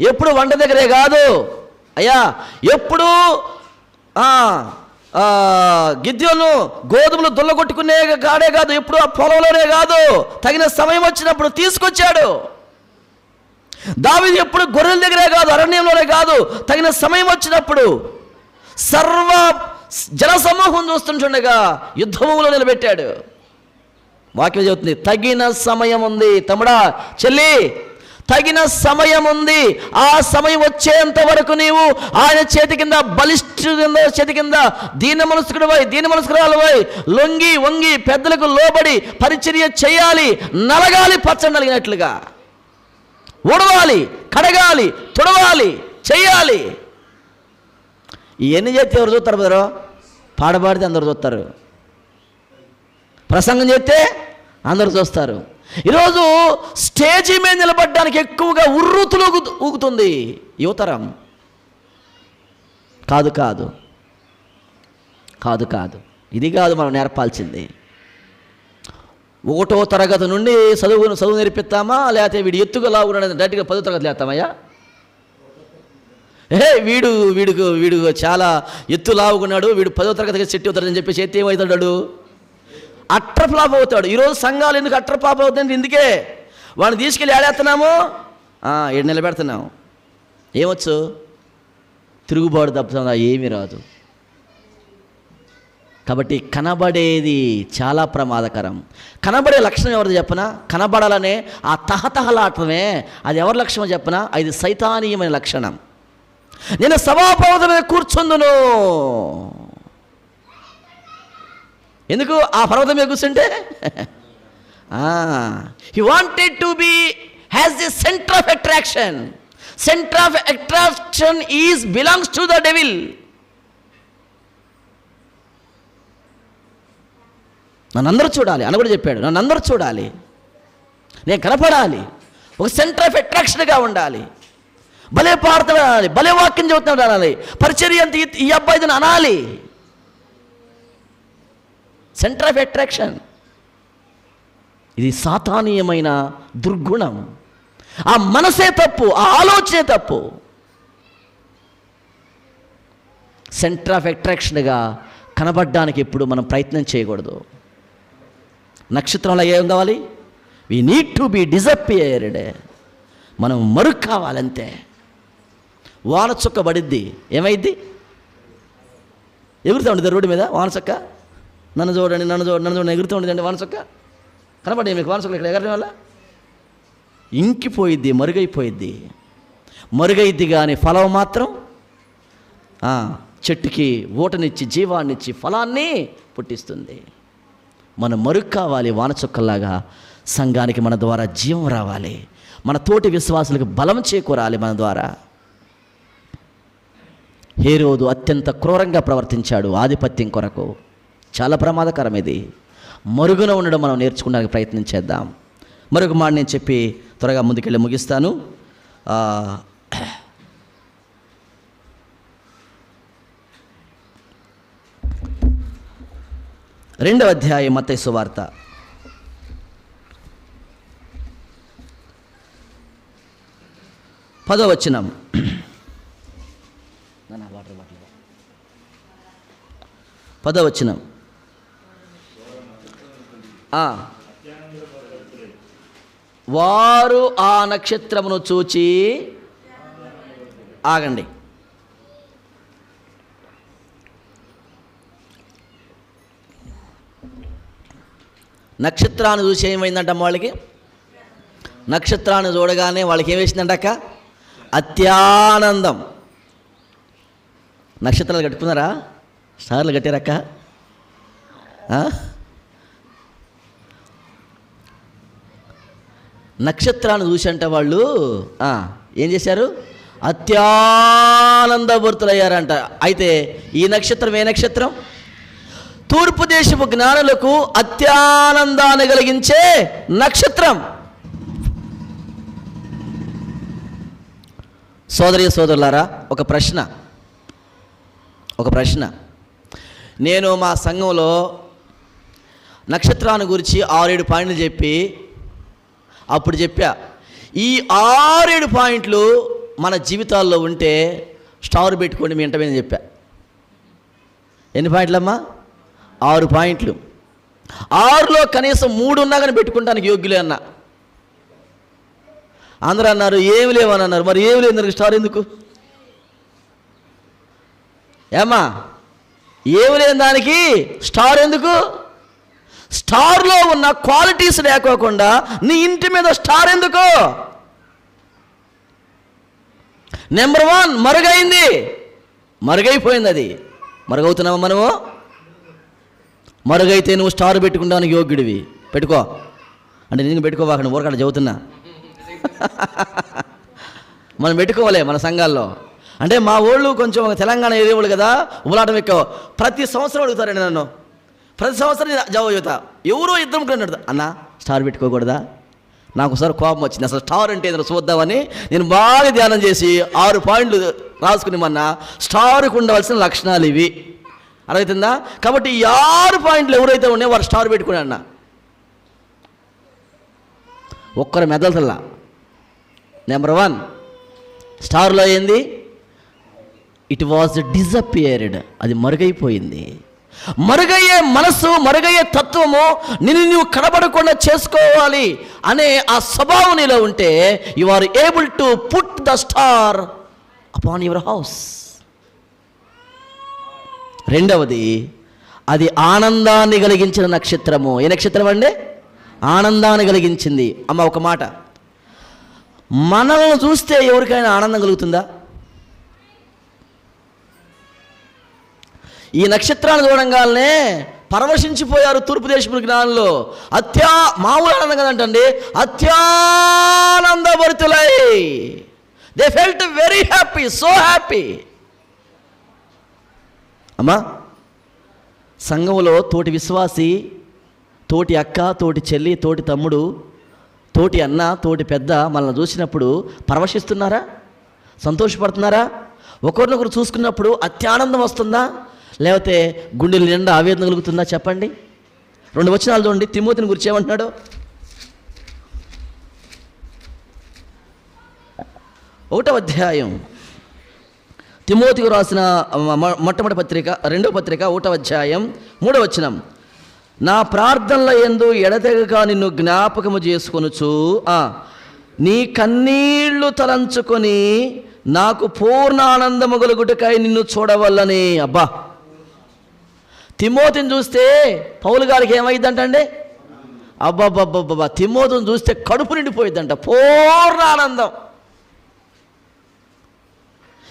ఎప్పుడు వంట దగ్గరే కాదు. అయ్యా, ఎప్పుడు గిద్యోను గోధుమలు దుల్లగొట్టుకునే కాడే కాదు, ఎప్పుడు ఆ పొలంలోనే కాదు, తగిన సమయం వచ్చినప్పుడు తీసుకొచ్చాడు. దావీదు ఎప్పుడు గొర్రెల దగ్గరే కాదు, అరణ్యంలోనే కాదు, తగిన సమయం వచ్చినప్పుడు సర్వ జనసమూహం చూస్తుండగా యుద్ధభూమిలో నిలబెట్టాడు. వాక్యం చెబుతుంది, తగిన సమయం ఉంది. తమ్ముడా, చెల్లి, తగిన సమయం ఉంది. ఆ సమయం వచ్చేంత వరకు నీవు ఆయన చేతి కింద చేతి కింద దీన మనస్కురాలవై లొంగి వంగి పెద్దలకు లోబడి పరిచర్య చేయాలి. నలగాలి, పచ్చడి నలిగినట్లుగా ఉడవాలి, కడగాలి, తుడవాలి, చెయ్యాలి. ఇవన్నీ చేస్తే ఎవరు చూస్తారు? బ్రదరు, పాడబాడితే అందరు చూస్తారు, ప్రసంగం చేస్తే అందరు చూస్తారు. ఈరోజు స్టేజీ మీద నిలబడడానికి ఎక్కువగా ఉర్రూతులు ఊగుతుంది యువతరం. కాదు, ఇది కాదు మనం నేర్పాల్సింది. 1వ తరగతి నుండి చదువు నేర్పిస్తామా, లేకపోతే వీడు ఎత్తుగా లాగున్నాడు డైరెక్ట్గా 10వ తరగతి లేస్తామయ్యా? వీడు చాలా ఎత్తు లావుకున్నాడు, వీడు 10వ తరగతికి సెట్ అవుతాడని చెప్పేసి ఎత్తి ఏమవుతాడు? అట్రఫ్లాప్ అవుతాడు. ఈరోజు సంఘాలు ఎందుకు అట్రఫ్లాప్ అవుతుంది? ఇందుకే వాడిని తీసుకెళ్ళి ఏడేస్తున్నాము, ఏడు నిలబెడుతున్నాము. ఏమొచ్చు? తిరుగుబాటు తప్పుతుందా? ఏమీ రాదు. కాబట్టి కనబడేది చాలా ప్రమాదకరం. కనబడే లక్షణం ఎవరిది చెప్పనా? కనబడాలనే ఆ తహతహలాటమే అది ఎవరి లక్షణం చెప్పనా? అది సైతానీయమైన లక్షణం. నేను సభాపర్వతం మీద కూర్చుందును. ఎందుకు ఆ పర్వతం మీద కూర్చుంటే? He wanted to be has the centre of attraction. Centre of attraction belongs to the devil. నన్ను అందరూ చూడాలి అని కూడా చెప్పాడు. నన్ను అందరూ చూడాలి, నేను కనపడాలి, ఒక సెంటర్ ఆఫ్ అట్రాక్షన్గా ఉండాలి, భలే పాడుతాడు అనాలి, భలే వాక్యం చెబుతున్నాడు అనాలి, పరిచర్య అంత ఈ అబ్బాయిని అనాలి. సెంటర్ ఆఫ్ అట్రాక్షన్ ఇది సాతానీయమైన దుర్గుణం. ఆ మనసే తప్పు, ఆ ఆలోచనే తప్పు. సెంటర్ ఆఫ్ అట్రాక్షన్గా కనబడడానికి ఎప్పుడు మనం ప్రయత్నం చేయకూడదు. నక్షత్రంలో ఏం కావాలి? We need to be disappeared. మనం మరుగు కావాలంతే. వాన చుక్క పడిద్ది, ఏమైద్ది? ఎగురుతూ ఉంటుంది రోడ్డు మీద వాన చుక్క. నన్ను చూడండి, నన్ను చూడండి, నన్ను చూడండి, ఎగురుతూ ఉంటుందండి వాన చుక్క. కనపడే మీకు వాన చుక్కలు ఇక్కడ ఎగరడం వల్ల ఇంకిపోయిద్ది, మరుగైపోయిద్ది. మరుగైద్ది కానీ ఫలం మాత్రం చెట్టుకి ఊటనిచ్చి జీవాన్నిచ్చి ఫలాన్ని పుట్టిస్తుంది. మనం మరుగు కావాలి వాన చుక్కల్లాగా. సంఘానికి మన ద్వారా జీవం రావాలి, మన తోటి విశ్వాసులకు బలం చేకూరాలి మన ద్వారా. హేరోదు అత్యంత క్రూరంగా ప్రవర్తించాడు ఆధిపత్యం కొరకు. చాలా ప్రమాదకరం ఇది. మరుగున ఉండడం మనం నేర్చుకోవడానికి ప్రయత్నం చేద్దాం. మరొక మాట నేను చెప్పి త్వరగా ముందుకెళ్ళి ముగిస్తాను. 2వ అధ్యాయం మత్తయి సువార్త 10వ వచనం. 10వ వచనం. వారు ఆ నక్షత్రమును చూచి, ఆగండి, నక్షత్రాన్ని చూసి ఏమైందంట వాళ్ళకి? నక్షత్రాన్ని చూడగానే వాళ్ళకి ఏం వేసిందంటక్క? అత్యానందం. నక్షత్రాలు కట్టుకున్నారా? స్టార్లు కట్టారక్క? నక్షత్రాన్ని చూసి అంట వాళ్ళు ఏం చేశారు? అత్యానందభరితులయ్యారంట. అయితే ఈ నక్షత్రం ఏ నక్షత్రం? తూర్పు దేశపు జ్ఞానులకు అత్యానందాన్ని కలిగించే నక్షత్రం. సోదరీ సోదరులారా, ఒక ప్రశ్న. నేను మా సంఘంలో నక్షత్రాన్ని గురించి 6-7 పాయింట్లు చెప్పి అప్పుడు చెప్పా, ఈ 6-7 పాయింట్లు మన జీవితాల్లో ఉంటే స్టార్ పెట్టుకోండి మీ ఇంట మీద చెప్పా. ఎన్ని పాయింట్లమ్మా? 6 పాయింట్లు. 6లో కనీసం 3 ఉన్నా కానీ పెట్టుకుంటానికి యోగ్యులే అన్న. అందరూ అన్నారు ఏమి లేవని అన్నారు. మరి ఏమి లేదు స్టార్ ఎందుకు? ఏమ్మా, ఏమి లేని దానికి స్టార్ ఎందుకు? స్టార్లో ఉన్న క్వాలిటీస్ లేకోకుండా నీ ఇంటి మీద స్టార్ ఎందుకు? నెంబర్ 1 మరుగైపోయింది. అది మరుగవుతున్నావా మనము? మరుగైతే నువ్వు స్టార్ పెట్టుకుంటానికి యోగ్యుడివి. పెట్టుకో అంటే నేను పెట్టుకోవాకండి, ఊరకడ చెబుతున్నా. మనం పెట్టుకోవాలి మన సంఘాల్లో. అంటే మా ఊళ్ళు కొంచెం తెలంగాణ ఏరియా వాళ్ళు కదా, ఉబలాటం ఎక్కువ. ప్రతి సంవత్సరం అడుగుతారండి నన్ను. ప్రతి సంవత్సరం జవాబు చెబుతా. ఎవరో 2 ముగ్గురు అన్నాడు, అన్న స్టార్ పెట్టుకోకూడదా? నాకు ఒకసారి కోపం వచ్చింది. అసలు స్టార్ అంటే ఏదైనా చూద్దామని నేను బాగా ధ్యానం చేసి 6 పాయింట్లు రాసుకుని మొన్న స్టార్కు ఉండవలసిన లక్షణాలు ఇవి అర్థమవుతుందా? కాబట్టి ఈ 6 పాయింట్లు ఎవరైతే ఉన్నాయో వారు స్టార్ పెట్టుకుని అన్న. ఒక్కరు మెదలతల్లా. నెంబర్ 1 స్టార్లో ఏంది? It was disappeared. అది మరుగైపోయింది. మరుగయ్యే మనసు, మరుగయ్యే తత్వము నిన్ను నువ్వు కనబడకుండా చేసుకోవాలి అనే ఆ స్వభావం నీలో ఉంటే you are able to put the star upon your house. 2వది, అది ఆనందాన్ని కలిగించిన నక్షత్రము. ఏ నక్షత్రం అండి? ఆనందాన్ని కలిగించింది. అమ్మ ఒక మాట, మనల్ని చూస్తే ఎవరికైనా ఆనందం కలుగుతుందా? ఈ నక్షత్రాన్ని చూడంగానే పరవశించిపోయారు తూర్పు దేశపు జ్ఞానులు. మామూలు ఆనందం కదంటండి, అత్యానందభరితులై. They felt very happy, so happy. అమ్మా, సంఘంలో తోటి విశ్వాసి, తోటి అక్క, తోటి చెల్లి, తోటి తమ్ముడు, తోటి అన్న, తోటి పెద్ద మనల్ని చూసినప్పుడు పరవశిస్తున్నారా? సంతోషపడుతున్నారా? ఒకరినొకరు చూసుకున్నప్పుడు అత్యానందం వస్తుందా? లేకపోతే గుండెల నిండా ఆవేదన కలుగుతుందా? చెప్పండి. 2 వచనాలు చూడండి. తిమోతిని గురించి ఏమంటున్నాడు? 1వ అధ్యాయం తిమోతికి రాసిన మొట్టమొదటి పత్రిక 2వ పత్రిక 1వ అధ్యాయం 3వ వచనం. నా ప్రార్థనల యందు ఎడతెగక నిన్ను జ్ఞాపకము చేసుకొనుచు నీ కన్నీళ్లు తలంచుకొని నాకు పూర్ణ ఆనందము కలుగుటకై నిన్ను చూడవల్లని. అబ్బా, తిమోతిని చూస్తే పౌలు గారికి ఏమైందంటే అబ్బాబ్బాబ్బా, తిమోతిని చూస్తే కడుపు నిండిపోయిందంట, పూర్ణ ఆనందం.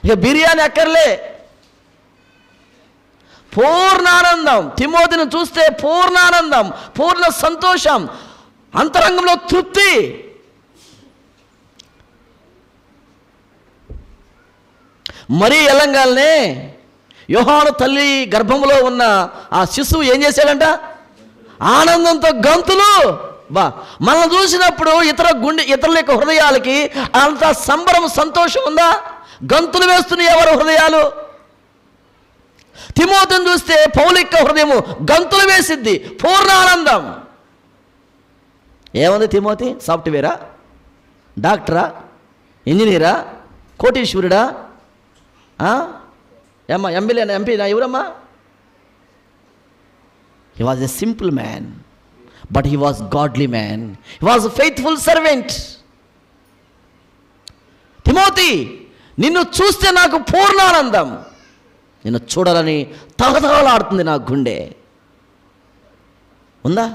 ఇక బిర్యానీ అక్కర్లే, పూర్ణానందం. తిమోతిని చూస్తే పూర్ణానందం, పూర్ణ సంతోషం, అంతరంగంలో తృప్తి. మరీ ఎల్లంగానే యోహాను తల్లి గర్భంలో ఉన్న ఆ శిశువు ఏం చేశాడంట? ఆనందంతో గంతులు. మనం చూసినప్పుడు ఇతరుల యొక్క హృదయాలకి అంత సంబరం సంతోషం ఉందా? గంతులు వేస్తున్నాయి ఎవరు హృదయాలు? తిమోతిని చూస్తే పౌలు యొక్క హృదయము గంతులు వేసిద్ది, పూర్ణ ఆనందం. ఏముంది తిమోతి? సాఫ్ట్వేరా, డాక్టరా, ఇంజనీరా, కోటీశ్వరుడా, ఏమ్మా ఎమ్మెల్యేనా, ఎంపీనా, ఎవరమ్మా? He was a simple man, but he was godly man. He was a faithful servant. Timothy, నిన్ను చూస్తే నాకు పూర్ణానందం, నిన్ను చూడాలని తగతగలాడుతుంది నా గుండె. ఉందా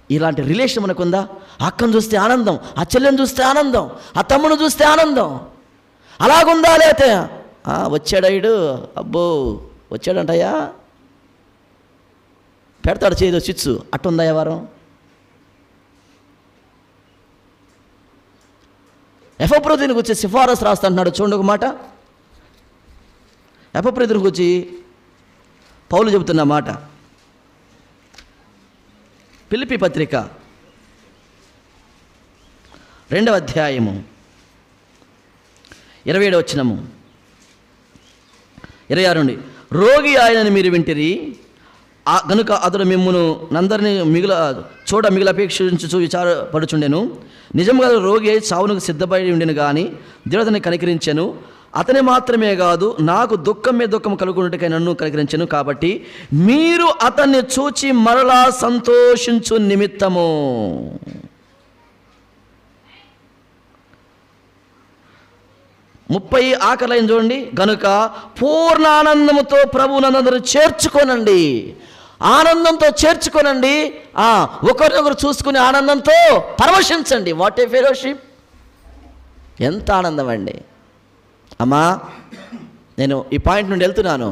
ఇలాంటి రిలేషన్ మనకుందా? అక్కను చూస్తే ఆనందం, ఆ చెల్లెని చూస్తే ఆనందం, ఆ తమ్ముని చూస్తే ఆనందం. అలాగుందా? లేతే వచ్చాడాయుడు, అబ్బో వచ్చాడంటయ్యా, పెడతాడు చేదో చిచ్చు, అట్టుందా ఎవరం? ఎఫ్రోదిని గురించి సిఫారసు రాస్తాంటున్నాడు. చూడండి ఒక మాట, ఎఫ్రోదిని గురించి పౌలు చెబుతున్న మాట. ఫిలిప్పీ పత్రిక 2వ అధ్యాయము 27వ వచనము 26 నుండి. రోగి ఆయనని మీరు వింటిరి, గనుక అతడు మిమ్మును నందరినీ మిగిలపేక్షించు విచారపడుచుండెను. నిజంగా రోగి చావునకు సిద్ధపడి ఉండెను, కానీ దేవుడు అతన్ని కనికరించెను. అతని మాత్రమే కాదు, నాకు దుఃఖం మీద దుఃఖం కలుగునట్టుకై నన్ను కనికరించెను. కాబట్టి మీరు అతన్ని చూచి మరలా సంతోషించు నిమిత్తము. ఆఖరి లైన్ చూడండి. గనుక పూర్ణ ఆనందముతో ప్రభువునందరూ చేర్చుకోనండి, ఆనందంతో చేర్చుకోనండి, ఒకరినొకరు చూసుకుని ఆనందంతో పరవశించండి. What a fellowship! ఎంత ఆనందం అండి! అమ్మా, నేను ఈ పాయింట్ నుండి వెళ్తున్నాను.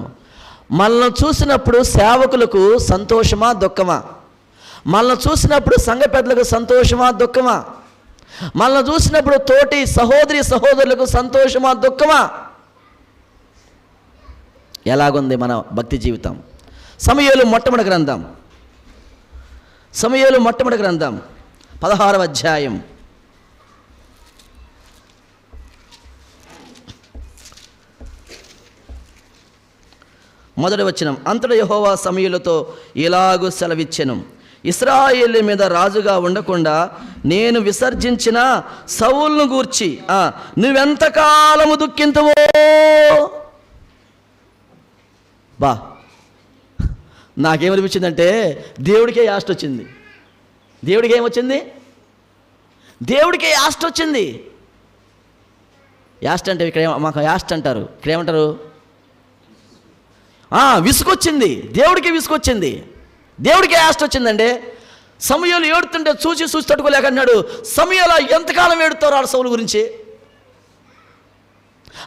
మనల్ని చూసినప్పుడు సేవకులకు సంతోషమా దుఃఖమా? మనల్ని చూసినప్పుడు సంఘ పెద్దలకు సంతోషమా దుఃఖమా? మనల్ని చూసినప్పుడు తోటి సహోదరులకు సంతోషమా దుఃఖమా? ఎలాగుంది మన భక్తి జీవితం? సమూయేలు మొట్టమొదటి గ్రంథం 16వ అధ్యాయం 1వ వచనం. అంతటా యెహోవా సమూయేలుతో ఇలాగు సెలవిచ్చెను, ఇశ్రాయేలు మీద రాజుగా ఉండకుండా నేను విసర్జించిన సౌలును గూర్చి నువ్వెంతకాలము దుఃఖింతువో. నాకేమనిపించిందంటే దేవుడికే యాస్ట్ వచ్చింది. దేవుడికి ఏమొచ్చింది? దేవుడికే యాస్ట్ వచ్చింది. యాస్ట్ అంటే ఇక్కడ మాకు యాస్ట్ అంటారు, ఇక్కడ ఏమంటారు? విసుకొచ్చింది. దేవుడికి విసుకొచ్చింది, దేవుడికి యాస్ట్ వచ్చిందండి. సమూయేలు ఏడుతుంటే చూసి తట్టుకోలేక అన్నాడు, సమూయేలు ఎంతకాలం ఏడుతారు ఆ సౌలు గురించి?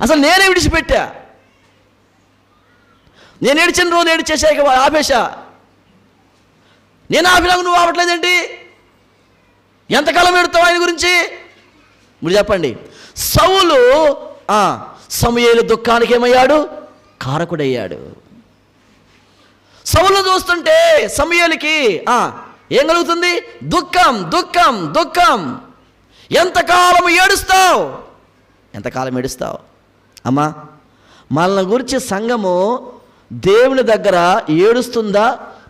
అసలు నేనే విడిచిపెట్టా, నేను ఏడిచిన రోజు ఏడిచేసాక ఆపేశా. నేను ఆపినాక నువ్వు ఆపట్లేదేంటి? ఎంతకాలం ఏడుతావు ఆయన గురించి? మీరు చెప్పండి. సౌలు సమూయేలు దుఃఖానికి ఏమయ్యాడు? కారకుడయ్యాడు. సౌలును చూస్తుంటే సమూయేలుకి ఏం కలుగుతుంది? దుఃఖం, దుఃఖం, దుఃఖం. ఎంతకాలం ఏడుస్తావు? అమ్మా, మనల్ని గురించి సంఘము దేవుని దగ్గర ఏడుస్తుందా,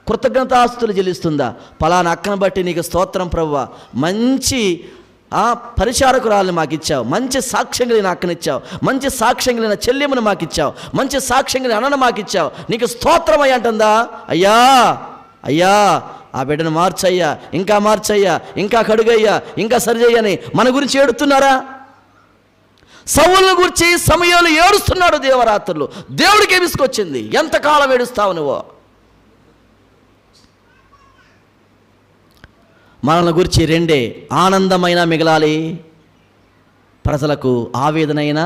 కృతజ్ఞతాస్తులు చెల్లిస్తుందా? పలానా అక్కను బట్టి నీకు స్తోత్రం ప్రభువా, మంచి ఆ పరిచారకురాలను మాకు ఇచ్చావు, మంచి సాక్ష్యం కలిగిన అక్కనిచ్చావు, మంచి సాక్ష్యం కలిగిన చెల్లెమ్మను మాకు ఇచ్చావు, మంచి సాక్ష్యం కలిగిన అన్నను మాకు ఇచ్చావు, నీకు స్తోత్రం అయ్యా అంటుందా? అయ్యా అయ్యా ఆ బిడ్డను మార్చయ్యా, ఇంకా మార్చయ్యా, ఇంకా కడుగయ్యా, ఇంకా సరిచేయని మన గురించి ఏడుతున్నారా? సౌలును గురించి సమయాలు ఏడుస్తున్నాడు దేవరాత్రులు. దేవుడికి ఏమిసుకొచ్చింది? ఎంతకాలం ఏడుస్తావు నువ్వు? మనల్ని గురించి రెండే, ఆనందమైనా మిగలాలి, ప్రజలకు ఆవేదనైనా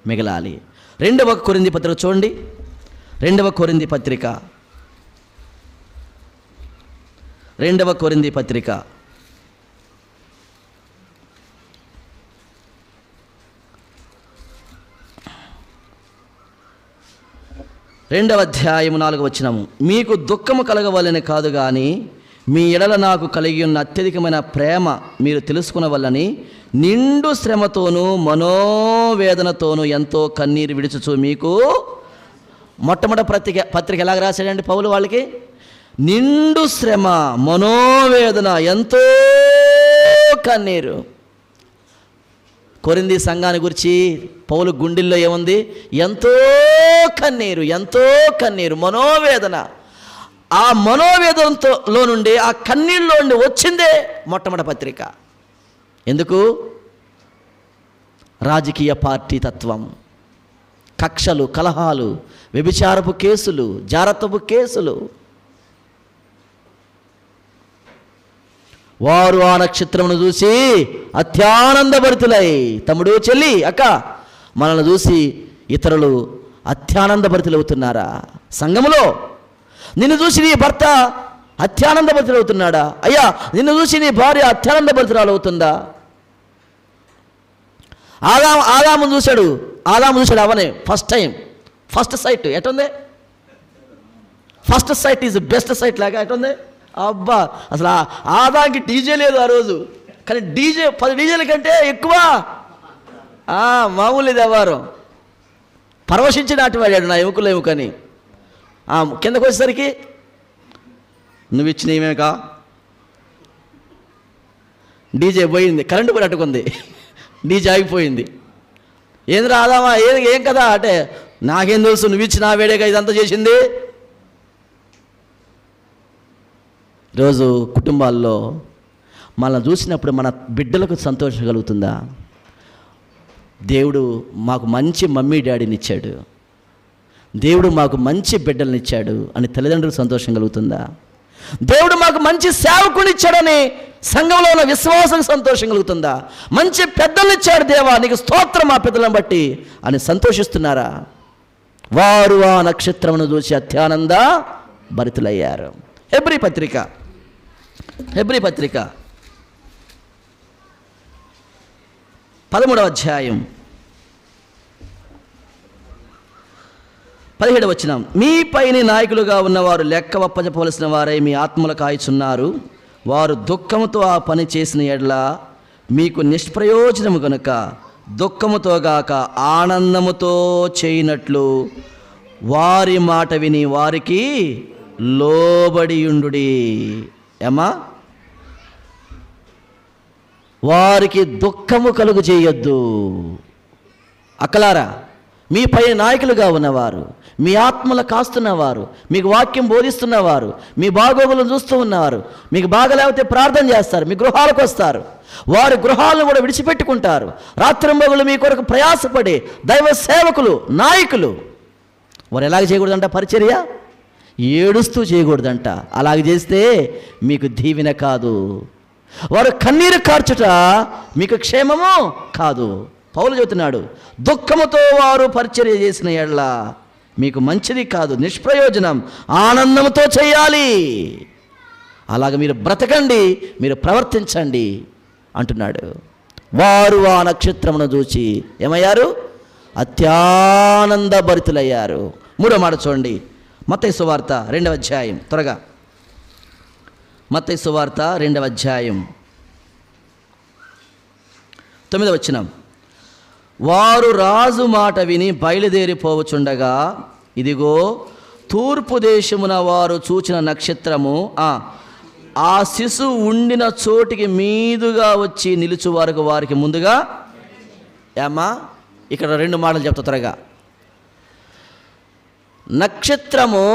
మిగలాలి. 2వ కొరింథీ పత్రిక చూడండి. 2వ కొరింథీ పత్రిక 2వ కొరింథీ పత్రిక 2వ అధ్యాయము 4వ వచనము. మీకు దుఃఖము కలగవలెని కాదు కానీ మీ ఎడల నాకు కలిగి ఉన్న అత్యధికమైన ప్రేమ మీరు తెలుసుకునవల్లని నిండు శ్రమతోనూ మనోవేదనతోనూ ఎంతో కన్నీరు విడుచుచు మీకు. మొట్టమొదటి పత్రిక ఎలాగ రాశాడండి పౌలు వాళ్ళకి? నిండు శ్రమ, మనోవేదన, ఎంతో కన్నీరు. కొరింథీ సంఘాన్ని గురించి పౌలు గుండెల్లో ఏముంది? ఎంతో కన్నీరు, ఎంతో కన్నీరు, మనోవేదన. ఆ మనోవేదనలో నుండి, ఆ కన్నీళ్ళలో నుండి వచ్చిందే మొట్టమొదటి పత్రిక. ఎందుకు? రాజకీయ పార్టీ తత్వం, కక్షలు, కలహాలు, వ్యభిచారపు కేసులు, జారత్వపు కేసులు. వారు ఆ నక్షత్రమును చూసి అత్యానందభరితులై, తమ్ముడు, చెల్లి, అక్క, మనల్ని చూసి ఇతరులు అత్యానందభరితులవుతున్నారా? సంఘములో నిన్ను చూసి నీ భర్త అత్యానందభరితులవుతున్నాడా? అయ్యా, నిన్ను చూసి నీ భార్య అత్యానందభరితురాలు అవుతుందా? ఆదాము చూశాడు అవనే ఫస్ట్ సైట్ ఎటుంది? First sight is best sight లాగా ఎటుంది? అబ్బా, అసలు ఆదాంకి డీజే లేదు ఆ రోజు, కానీ 10 డీజేల కంటే ఎక్కువ మామూలు వ్యవహారం. పరవశించి నాటివాడాడు నా ఎముకని. కిందకు వచ్చేసరికి నువ్వు ఇచ్చిన ఏమేకా డీజే పోయింది, కరెంటు కూడా అట్టుకుంది, డీజే ఆగిపోయింది. ఏంది రాదామా, ఏం కదా అంటే, నాకేం తెలుసు, నువ్వు ఇచ్చిన వేడేగా ఇదంతా చేసింది. ఈరోజు కుటుంబాల్లో మనల్ని చూసినప్పుడు మన బిడ్డలకు సంతోషం కలుగుతుందా? దేవుడు మాకు మంచి మమ్మీ డాడీని ఇచ్చాడు, దేవుడు మాకు మంచి బిడ్డలను ఇచ్చాడు అని తల్లిదండ్రులకు సంతోషం కలుగుతుందా? దేవుడు మాకు మంచి సేవకుని ఇచ్చాడని సంఘంలో ఉన్న విశ్వాసం సంతోషం కలుగుతుందా? మంచి పెద్దలను ఇచ్చాడు దేవా, నీకు స్తోత్రం ఆ పెద్దలను బట్టి అని సంతోషిస్తున్నారా? వారు ఆ నక్షత్రమును చూసి అత్యానంద భరితులయ్యారు. హెబ్రీ పత్రిక 13వ అధ్యాయం 17వ వచనం. మీ పైని నాయకులుగా ఉన్నవారు లెక్క ఒప్పజెప్పవలసిన వారై మీ ఆత్మలు కాయుచున్నారు. వారు దుఃఖముతో ఆ పని చేసిన ఎడల మీకు నిష్ప్రయోజనము కనుక దుఃఖముతో గాక ఆనందముతో చేయనట్లు వారి మాట విని వారికి లోబడియుండుడి. ఏమా, వారికి దుఃఖము కలుగు చేయొద్దు. అక్కలారా, మీ పై నాయకులుగా ఉన్నవారు, మీ ఆత్మలు కాస్తున్నవారు, మీకు వాక్యం బోధిస్తున్నవారు, మీ బాగోగులను చూస్తూ ఉన్నవారు, మీకు బాగలేకపోతే ప్రార్థన చేస్తారు, మీ గృహాలకు వస్తారు, వారి గృహాలను కూడా విడిచిపెట్టుకుంటారు. రాత్రింబగళ్ళు మీ కొరకు ప్రయాసపడే దైవ సేవకులు, నాయకులు, వారు ఎలాగ చేయకూడదంట? పరిచర్య ఏడుస్తూ చేయకూడదంట. అలాగ చేస్తే మీకు దీవెన కాదు. వారు కన్నీరు కార్చుట మీకు క్షేమము కాదు. పౌలు చెబుతున్నాడు, దుఃఖముతో వారు పరిచర్య చేసిన ఎడల మీకు మంచిది కాదు, నిష్ప్రయోజనం, ఆనందంతో చేయాలి. అలాగ మీరు బ్రతకండి, మీరు ప్రవర్తించండి అంటున్నాడు. వారు ఆ నక్షత్రమును చూచి ఏమయ్యారు? అత్యానంద భరితులయ్యారు. 3వ మాట చూడండి, మత్తయి సువార్త 2వ అధ్యాయం, త్వరగా మత్తయి సువార్త 2వ అధ్యాయం 9వ వచనం. వారు రాజు మాట విని బయలుదేరిపోవచుండగా ఇదిగో తూర్పు దేశమున వారు చూచిన నక్షత్రము ఆ శిశువు ఉండిన చోటికి మీదుగా వచ్చి నిలుచు వరకు వారికి ముందుగా. ఏమ్మా, ఇక్కడ 2 మాటలు చెప్తా త్వరగా. నక్షత్రము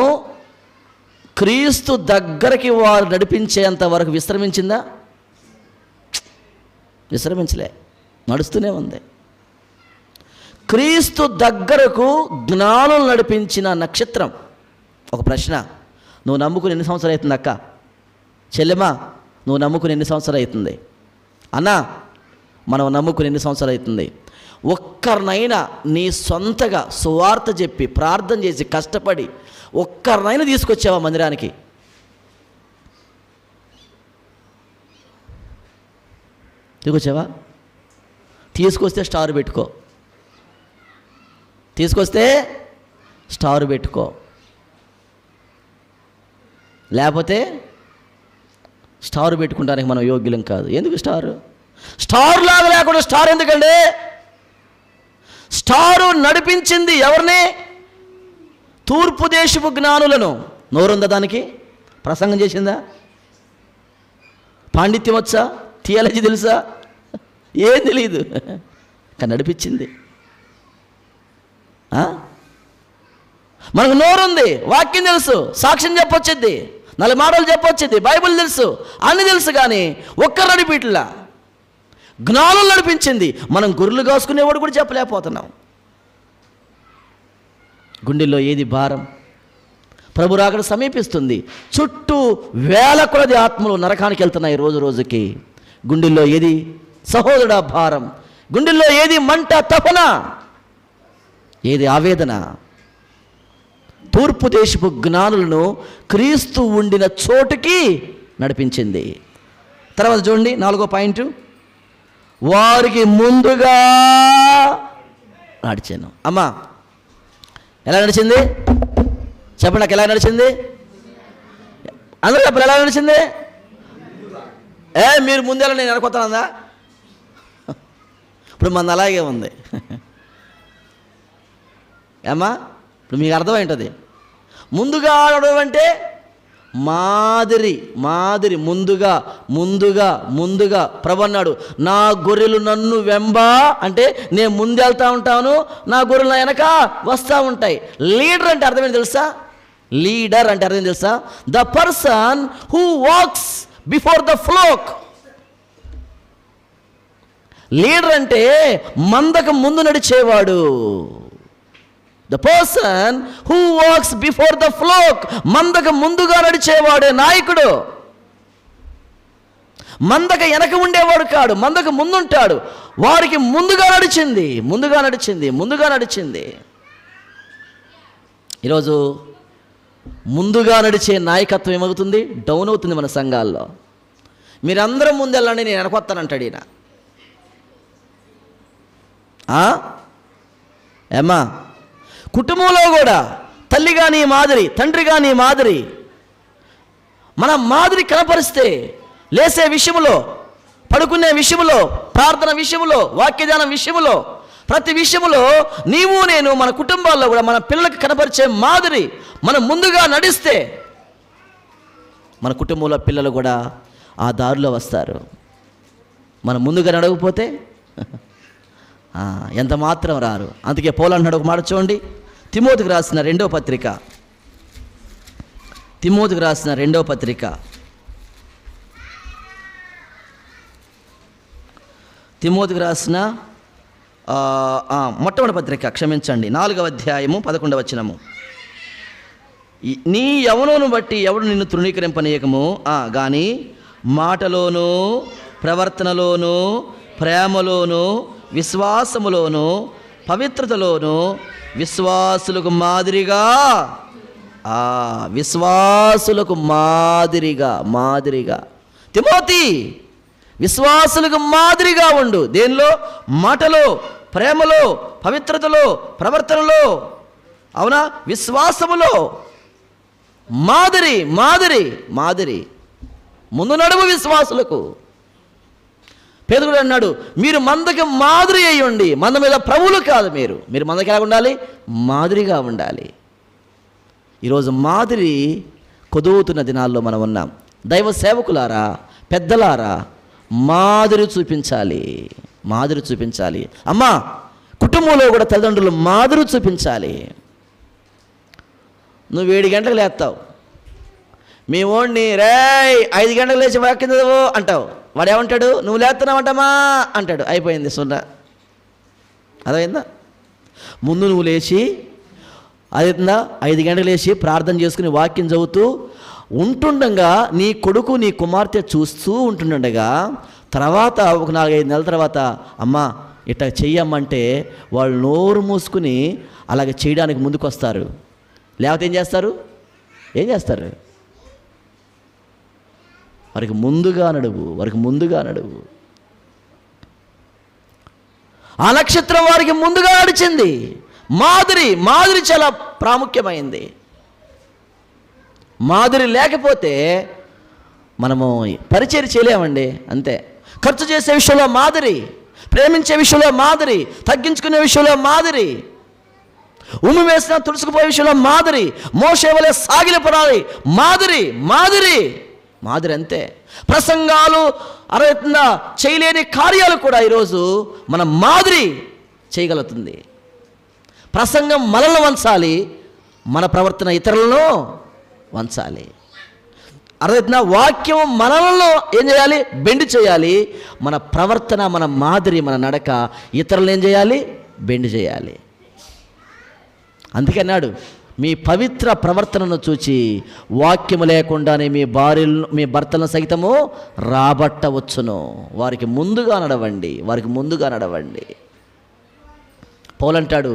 క్రీస్తు దగ్గరికి వారు నడిపించేంత వరకు విశ్రమించిందా? విశ్రమించలే, నడుస్తూనే ఉంది. క్రీస్తు దగ్గరకు జ్ఞానం నడిపించిన నక్షత్రం. ఒక ప్రశ్న, నువ్వు నమ్ముకుని ఎన్ని సంవత్సరాలు అవుతుంది అక్క? చెల్లెమా, నువ్వు నమ్ముకుని ఎన్ని సంవత్సరాలు అవుతుంది? అన్నా, మనం నమ్ముకుని ఎన్ని సంవత్సరాలు అవుతుంది? ఒక్కరినైనా నీ సొంతగా సువార్త చెప్పి ప్రార్థన చేసి కష్టపడి ఒక్కరినైనా తీసుకొచ్చావా మందిరానికి? తీసుకొచ్చావా? తీసుకొస్తే స్టార్ పెట్టుకో, తీసుకొస్తే స్టార్ పెట్టుకో, లేకపోతే స్టార్ పెట్టుకుంటానికి మనం యోగ్యులం కాదు. ఎందుకు స్టార్ లాగా లేకుండా స్టార్ ఎందుకండి? స్టారు నడిపించింది ఎవరిని? తూర్పు దేశపు జ్ఞానులను. నోరుందా దానికి? ప్రసంగం చేసిందా? పాండిత్యం వచ్చా? థియాలజీ తెలుసా? ఏం తెలియదు, కానీ నడిపించింది. మనకు నోరుంది, వాక్యం తెలుసు, సాక్ష్యం చెప్పొచ్చింది, 4 మాటలు చెప్పొచ్చింది, బైబిల్ తెలుసు, అన్ని తెలుసు, కానీ ఒక్కరు నడిపిట్లా. జ్ఞానం నడిపించింది. మనం గొర్రెలు కాసుకునేవాడు కూడా చెప్పలేకపోతున్నాం. గుండెల్లో ఏది భారం? ప్రభు రాకడ సమీపిస్తుంది. చుట్టూ వేల కొలది ఆత్మలు నరకానికి వెళ్తున్నాయి రోజు రోజుకి. గుండెల్లో ఏది సహోదరుడా భారం? గుండెల్లో ఏది మంట, తపన, ఏది ఆవేదన? తూర్పు దేశపు జ్ఞానులను క్రీస్తు ఉండిన చోటుకి నడిపించింది. తర్వాత చూడండి 4వ పాయింట్, వారికి ముందుగా నడిచాను. అమ్మా, ఎలా నడిచింది చెప్పండి నాకు? ఎలా నడిచింది? అందరూ చెప్పండి, ఎలా నడిచింది? మీరు ముందేలా నేను అనుకోతానందా? ఇప్పుడు మన అలాగే ఉంది. ఏమ్మా, ఇప్పుడు మీకు అర్థమైంటుంది. ముందుగా ఆడడం అంటే మాదిరి ముందుగా ప్రభు అన్నాడు, నా గొర్రెలు నన్ను వెంబా అంటే నేను ముందెళ్తా ఉంటాను, నా గొర్రెలు నా వెనక వస్తూ ఉంటాయి. లీడర్ అంటే అర్థమేంటి తెలుసా? లీడర్ అంటే అర్థం తెలుసా? The person who walks before the flock. Leader అంటే మందకు ముందు నడిచేవాడు. The person who walks before the flock, మందకు ముందుగా నడిచేవాడే నాయకుడు. మందకు వెనక ఉండేవాడు కాడు, మందకు ముందుంటాడు. వారికి ముందుగా నడిచింది. ఈరోజు ముందుగా నడిచే నాయకత్వం ఏమవుతుంది? డౌన్ అవుతుంది మన సంఘాల్లో. మీరందరూ ముందెళ్ళండి, నేను వెనకొత్తానంటాడు ఈయన. ఏమ్మా, కుటుంబంలో కూడా తల్లిగా నీ మాదిరి, తండ్రిగా నీ మాదిరి, మన మాదిరి కనపరిస్తే లేసే విషయంలో, పడుకునే విషయంలో, ప్రార్థన విషయంలో, వాక్యదానం విషయంలో, ప్రతి విషయంలో నీవు నేను మన కుటుంబాల్లో కూడా మన పిల్లలకు కనపరిచే మాదిరి మనం ముందుగా నడిస్తే మన కుటుంబంలో పిల్లలు కూడా ఆ దారిలో వస్తారు. మనం ముందుగా నడవకపోతే ఎంత మాత్రం రారు. అందుకే పౌలు అంటున్నాడు, ఒక మాట చూడండి, తిమోతికి రాసిన రెండవ పత్రిక, తిమోతికి రాసిన మొట్టమొదటి పత్రిక, క్షమించండి, 4వ అధ్యాయము 11వ వచనము. నీ యవ్వనమును బట్టి ఎవడు నిన్ను తృణీకరింపనీయకము, కానీ మాటలోను, ప్రవర్తనలోను, ప్రేమలోను, విశ్వాసములోను, పవిత్రతలోను విశ్వాసులకు మాదిరిగా తిమోతి విశ్వాసులకు మాదిరిగా ఉండు. దేనిలో? మాటలో, ప్రేమలో, పవిత్రతలో, ప్రవర్తనలో, అవునా, విశ్వాసములో మాదిరి ముందు నడుము విశ్వాసులకు. పేదరుడు అన్నాడు, మీరు మందకి మాదిరి అయ్యండి, మంద మీద ప్రభువులు కాదు. మీరు మందకి ఎలా ఉండాలి? మాదిరిగా ఉండాలి. ఈరోజు మాదిరి కొదువుతున్న దినాల్లో మనం ఉన్నాం. దైవ సేవకులారా, పెద్దలారా, మాదిరి చూపించాలి. మాదిరి చూపించాలి. అమ్మా, కుటుంబంలో కూడా తల్లిదండ్రులు మాదిరి చూపించాలి. నువ్వు 7 గంటలకు లేస్తావు, మీ ఓడిని 5 గంటలకు లేచి వాక్యం చదువు అంటావు. వాడు ఏమంటాడు? నువ్వు లేస్తున్నావంటమ్మా అంటాడు. అయిపోయింది సున్నా. అదైందా? ముందు నువ్వు లేచి అదైందా 5 గంటలకు లేచి ప్రార్థన చేసుకుని వాక్యం చదువుతూ ఉంటుండగా నీ కొడుకు నీ కుమార్తె చూస్తూ ఉంటుండగా తర్వాత ఒక 4-5 నెలల తర్వాత అమ్మా ఇట్లా చెయ్యమ్మంటే వాళ్ళు నోరు మూసుకుని అలాగే చేయడానికి ముందుకు వస్తారు. లేకపోతే ఏం చేస్తారు? వారికి ముందుగా నడువు. ఆ నక్షత్రం వారికి ముందుగా నడిచింది. మాదిరి చాలా ప్రాముఖ్యమైంది. మాదిరి లేకపోతే మనము పరిచయం చేయలేమండి. అంతే. ఖర్చు చేసే విషయంలో మాదిరి, ప్రేమించే విషయంలో మాదిరి, తగ్గించుకునే విషయంలో మాదిరి, ఉమ్మి వేసిన తుడుచుకుపోయే విషయంలో మాదిరి, మోషే వలె సాగిలపడాలి మాదిరి అంతే. ప్రసంగాలు అరవైతుందా చేయలేని కార్యాలు కూడా ఈరోజు మన మాదిరి చేయగలుగుతుంది. ప్రసంగం మనల్ని వంచాలి, మన ప్రవర్తన ఇతరులను వంచాలి. అర్థమవుతుందా? వాక్యం మనలో ఏం చేయాలి? బెండ్ చేయాలి. మన ప్రవర్తన, మన మాదిరి, మన నడక ఇతరులను ఏం చేయాలి? బెండ్ చేయాలి. అందుకే అన్నాడు, మీ పవిత్ర ప్రవర్తనను చూచి వాక్యము లేకుండానే మీ భర్తలను సైతము రాబట్టవచ్చును. వారికి ముందుగా నడవండి. పౌలంటాడు,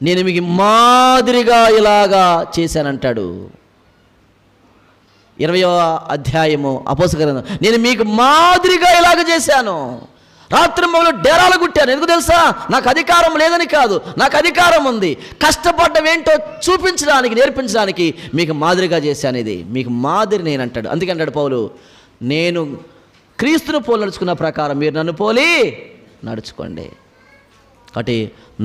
నేను మీకు మాదిరిగా ఇలాగా చేశానంటాడు. 20వ అధ్యాయము అపోస్తలుల గ్రంథం. నేను మీకు మాదిరిగా ఇలాగ చేశాను. రాత్రింబవళ్ళు డేరాలు కుట్టాను. ఎందుకు తెలుసా? నాకు అధికారం లేదని కాదు, నాకు అధికారం ఉంది. కష్టపడ్డవేంటో చూపించడానికి, నేర్పించడానికి మీకు మాదిరిగా చేశాను. ఇది మీకు మాదిరి నేను అంటాడు. అందుకే అంటాడు పౌలు, నేను క్రీస్తును పోలి నడుచుకున్న ప్రకారం మీరు నన్ను పోలి నడుచుకోండి. కాబట్టి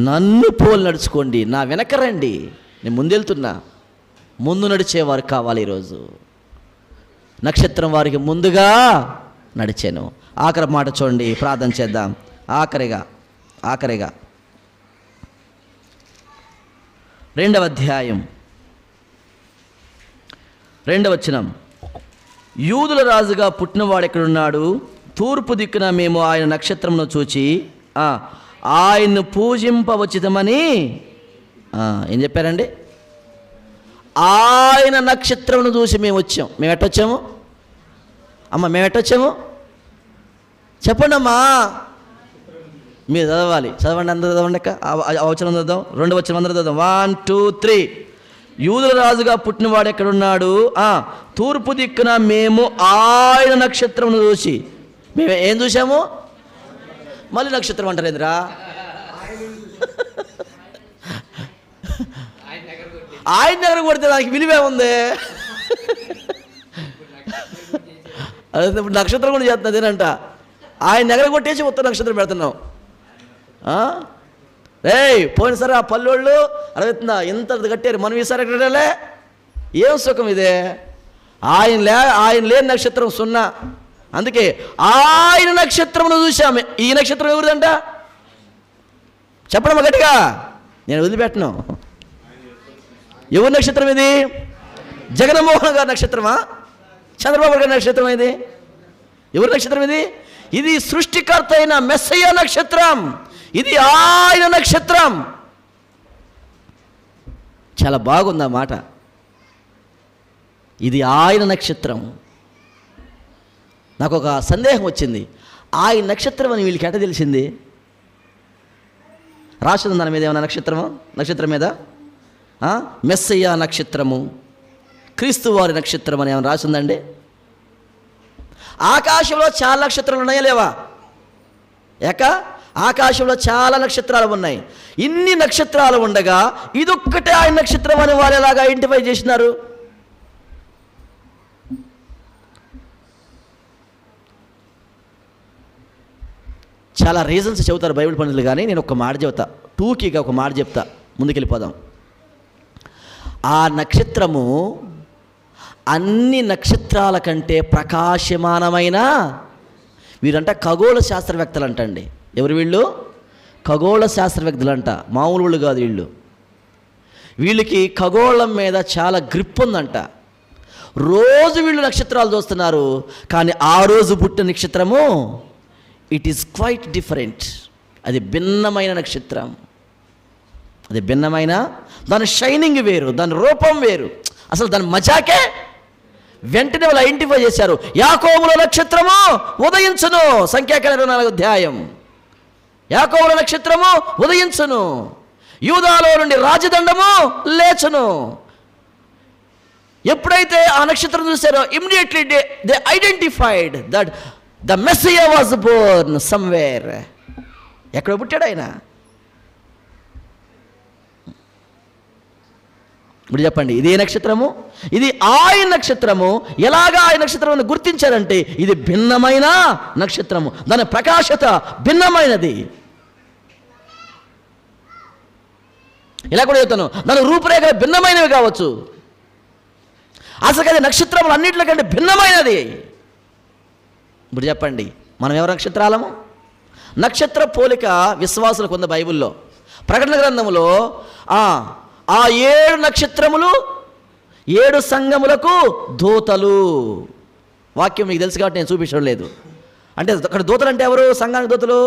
నన్ను పోలి నడుచుకోండి. నా వెనక రండి, నేను ముందెళ్తున్నా. ముందు నడిచేవారు కావాలి. ఈరోజు నక్షత్రం వారికి ముందుగా నడిచాను. ఆఖరి మాట చూడండి, ప్రార్థన చేద్దాం. ఆఖరిగా 2వ అధ్యాయం 2వ వచనం. యూదుల రాజుగా పుట్టినవాడు ఎక్కడున్నాడు? తూర్పు దిక్కున మేము ఆయన నక్షత్రమును చూచి ఆయన్ను పూజింపవచ్చితమని ఏం చెప్పారండి? ఆయన నక్షత్రమును చూసి మేము వచ్చాము. మేము ఎట్టొచ్చాము? చెప్పండి అమ్మా. మీరు చదవాలి. చదవండి, అందరూ చదవండి. వచనం చదువుదాం. 2వ వచనం అందరూ చదువుదాం. 1 2 3. యూదుల రాజుగా పుట్టినవాడు ఎక్కడున్నాడు? తూర్పు దిక్కున మేము ఆయన నక్షత్రమును చూసి. మేము ఏం చూసాము? మళ్ళీ నక్షత్రం అంటారు ఏంద్రా? ఆయన దగ్గర కొడితే దానికి విలువే ఉంది. అదే ఇప్పుడు నక్షత్రం కూడా చేస్తున్నది ఏంటంట. ఆయన దగ్గర కొట్టేసి ఉత్తర నక్షత్రం పెడుతున్నాం. పోయినసారి ఆ పల్లెళ్ళు అడుగుతుందా ఎంత కట్టారు, మనం ఈసారి కట్టాలే. ఏం సుఖం ఇదే? ఆయన లేని నక్షత్రం 0. అందుకే ఆయన నక్షత్రమును చూసాము. ఈ నక్షత్రం ఎవరిదంట? చెప్పడమ్మా గట్టిగా, నేను వదిలిపెట్టను. ఎవరి నక్షత్రం ఇది? జగన్మోహన్ గారి నక్షత్రమా? చంద్రబాబు గారి నక్షత్రం ఇది? ఎవరి నక్షత్రం ఇది? ఇది సృష్టికర్త అయిన మెస్సయ్య నక్షత్రం. ఇది ఆయన నక్షత్రం. చాలా బాగుంది ఆ మాట. ఇది ఆయన నక్షత్రం. నాకు ఒక సందేహం వచ్చింది. ఆయన నక్షత్రం అని వీళ్ళకి ఎట్ట తెలిసింది? రాసింది దాని మీద ఏమన్నా నక్షత్రం మీద మెస్సయ్య నక్షత్రము, క్రీస్తు వారి నక్షత్రం అని ఏమైనా రాసిందండి? ఆకాశంలో చాలా నక్షత్రాలు ఉన్నాయా లేవా? ఆకాశంలో చాలా నక్షత్రాలు ఉన్నాయి. ఇన్ని నక్షత్రాలు ఉండగా ఇదొక్కటే ఆయన నక్షత్రం అని వాళ్ళు ఎలాగా ఐడెంటిఫై చేసినారు? చాలా రీజన్స్ చెబుతారు బైబిల్ పండితులు, కానీ నేను ఒక మాట చెబుతా, టూకీగా ఒక మాట చెప్తా, ముందుకెళ్ళిపోదాం. ఆ నక్షత్రము అన్ని నక్షత్రాల కంటే ప్రకాశమానమైన వీరంట ఖగోళ శాస్త్రవేత్తలు అంటండి. ఎవరు వీళ్ళు? ఖగోళ శాస్త్రవేత్తలు అంట, మామూలు వాళ్ళు కాదు వీళ్ళు. వీళ్ళకి ఖగోళం మీద చాలా గ్రిప్ ఉందంట. రోజు వీళ్ళు నక్షత్రాలు చూస్తున్నారు, కానీ ఆ రోజు పుట్టిన నక్షత్రము ఇట్ ఈస్ క్వైట్ డిఫరెంట్. అది భిన్నమైన నక్షత్రం, అది భిన్నమైన, దాని షైనింగ్ వేరు, దాని రూపం వేరు, అసలు దాని మజాకే. వెంటనే వాళ్ళు ఐడెంటిఫై చేశారు, యాకోబుల నక్షత్రము ఉదయించును. సంఖ్యాకాండం 24వ అధ్యాయం. యాకోబుల నక్షత్రము ఉదయించును, యూదాలో నుండి రాజదండము లేచును. ఎప్పుడైతే ఆ నక్షత్రం చూశారో immediately they identified that the messiah was born somewhere. ఎక్కడ పుట్టాడు ఆయన? ఇప్పుడు చెప్పండి, ఇదే నక్షత్రము, ఇది ఆయన నక్షత్రము. ఎలాగా ఆయన నక్షత్రం గుర్తించారంటే ఇది భిన్నమైన నక్షత్రము, దాని ప్రకాశత భిన్నమైనది. ఇలా కూడా చెప్తాను, దాని రూపురేఖలు భిన్నమైనవి కావచ్చు, అసలు అది నక్షత్రములు అన్నింటికంటే భిన్నమైనది. ఇప్పుడు చెప్పండి, మనం ఎవరు నక్షత్రాలము? నక్షత్ర పోలిక విశ్వాసులకు ఉంది బైబిల్లో. ప్రకటన గ్రంథంలో ఆ 7 నక్షత్రములు 7 సంఘములకు దూతలు. వాక్యం మీకు తెలుసు కాబట్టి నేను చూపించడం లేదు. అంటే అక్కడ దూతలు అంటే ఎవరు? సంఘానికి దూతలు,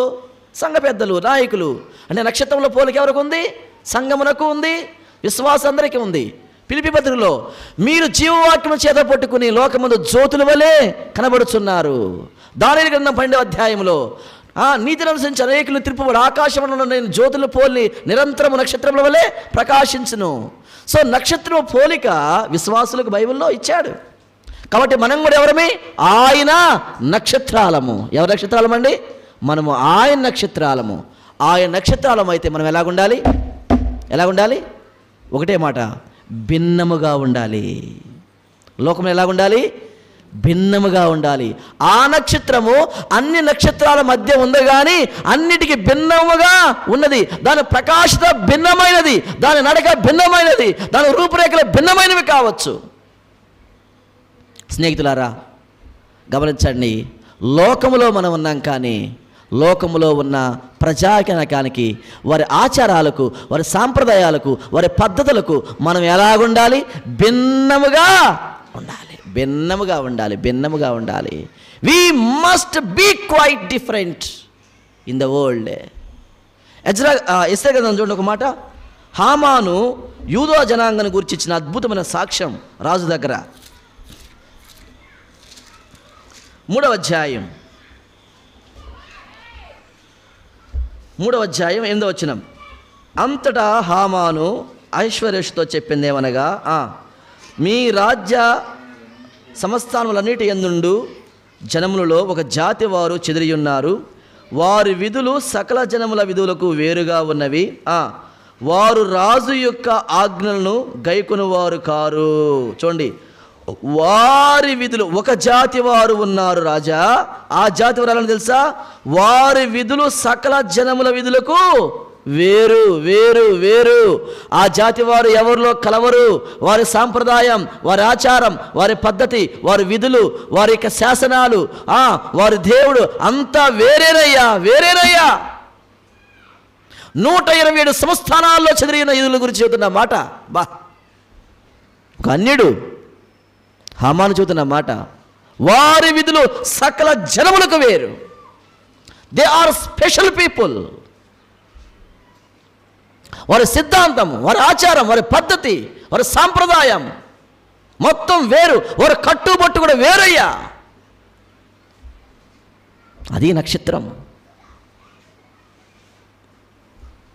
సంఘ పెద్దలు, నాయకులు. అంటే నక్షత్రంలో పోలిక ఎవరికి ఉంది? సంఘమునకు ఉంది, విశ్వాసందరికీ ఉంది. ఫిలిప్పీ పత్రికలో మీరు జీవవాక్యము చేత పట్టుకుని లోకమందు జ్యోతుల వలె కనబడుచున్నారు. దానియేలు గ్రంథం 12వ అధ్యాయంలో నీతిని అనుసరించి అనేకులు తిరుపబడి ఆకాశంలో నేను జ్యోతుల పోలి నిరంతరము నక్షత్రముల వలె ప్రకాశించును. సో నక్షత్రం పోలిక విశ్వాసులకు బైబిల్లో ఇచ్చాడు. కాబట్టి మనం కూడా ఎవరమే? ఆయన నక్షత్రాలము. ఎవరి నక్షత్రాలమండి? మనము ఆయన నక్షత్రాలము. ఆయన నక్షత్రాలము అయితే మనం ఎలాగుండాలి? ఎలాగుండాలి? ఒకటే మాట, భిన్నముగా ఉండాలి. లోకంలో ఎలాగుండాలి? భిన్నముగా ఉండాలి. ఆ నక్షత్రము అన్ని నక్షత్రాల మధ్య ఉంది, కానీ అన్నిటికీ భిన్నముగా ఉన్నది. దాని ప్రకాశత భిన్నమైనది, దాని నడక భిన్నమైనది, దాని రూపురేఖలు భిన్నమైనవి కావచ్చు. స్నేహితులారా గమనించండి, లోకములో మనం ఉన్నాం, కానీ లోకములో ఉన్న ప్రజాకనకానికి, వారి ఆచారాలకు, వారి సాంప్రదాయాలకు, వారి పద్ధతులకు మనం ఎలాగుండాలి? భిన్నముగా ఉండాలి, భిన్నముగా ఉండాలి, భిన్నముగా ఉండాలి. We must be quite different in the world. ఎస్ఐ కదా చూడండి ఒక మాట. హామాను యూదా జనాంగాన్ని గురించి ఇచ్చిన అద్భుతమైన సాక్ష్యం రాజు దగ్గర. 3వ అధ్యాయం 8వ వచనం. అంతటా హామాను ఐశ్వర్యతో చెప్పింది ఏమనగా, మీ రాజ్య సంస్థానములన్నిటి యందుండు జనములలో ఒక జాతి వారు చెదిరి ఉన్నారు. వారి విధులు సకల జనముల విధులకు వేరుగా ఉన్నవి. వారు రాజు యొక్క ఆజ్ఞలను గైకొనువారు కారు. చూడండి, వారి విధులు, ఒక జాతి వారు ఉన్నారు రాజా. ఆ జాతి వారు తెలుసా? వారి విధులు సకల జనముల విధులకు వేరు వేరు వేరు. ఆ జాతి వారు ఎవరిలో కలవరు. వారి సాంప్రదాయం, వారి ఆచారం, వారి పద్ధతి, వారి విధులు, వారి యొక్క శాసనాలు, వారి దేవుడు అంతా వేరేనయ్యా, వేరేనయ్యా. 127 సంస్థానాల్లో చెదిరిన యూదుల గురించి చెబుతున్న మాట. ఒక అన్యుడు హామాను చెబుతున్న మాట. వారి విధులు సకల జనములకు వేరు. They are special people. వారి సిద్ధాంతం, వారి ఆచారం, వారి పద్ధతి, వారి సాంప్రదాయం మొత్తం వేరు. వారి కట్టుబట్టు కూడా వేరయ్యా. అది నక్షత్రం.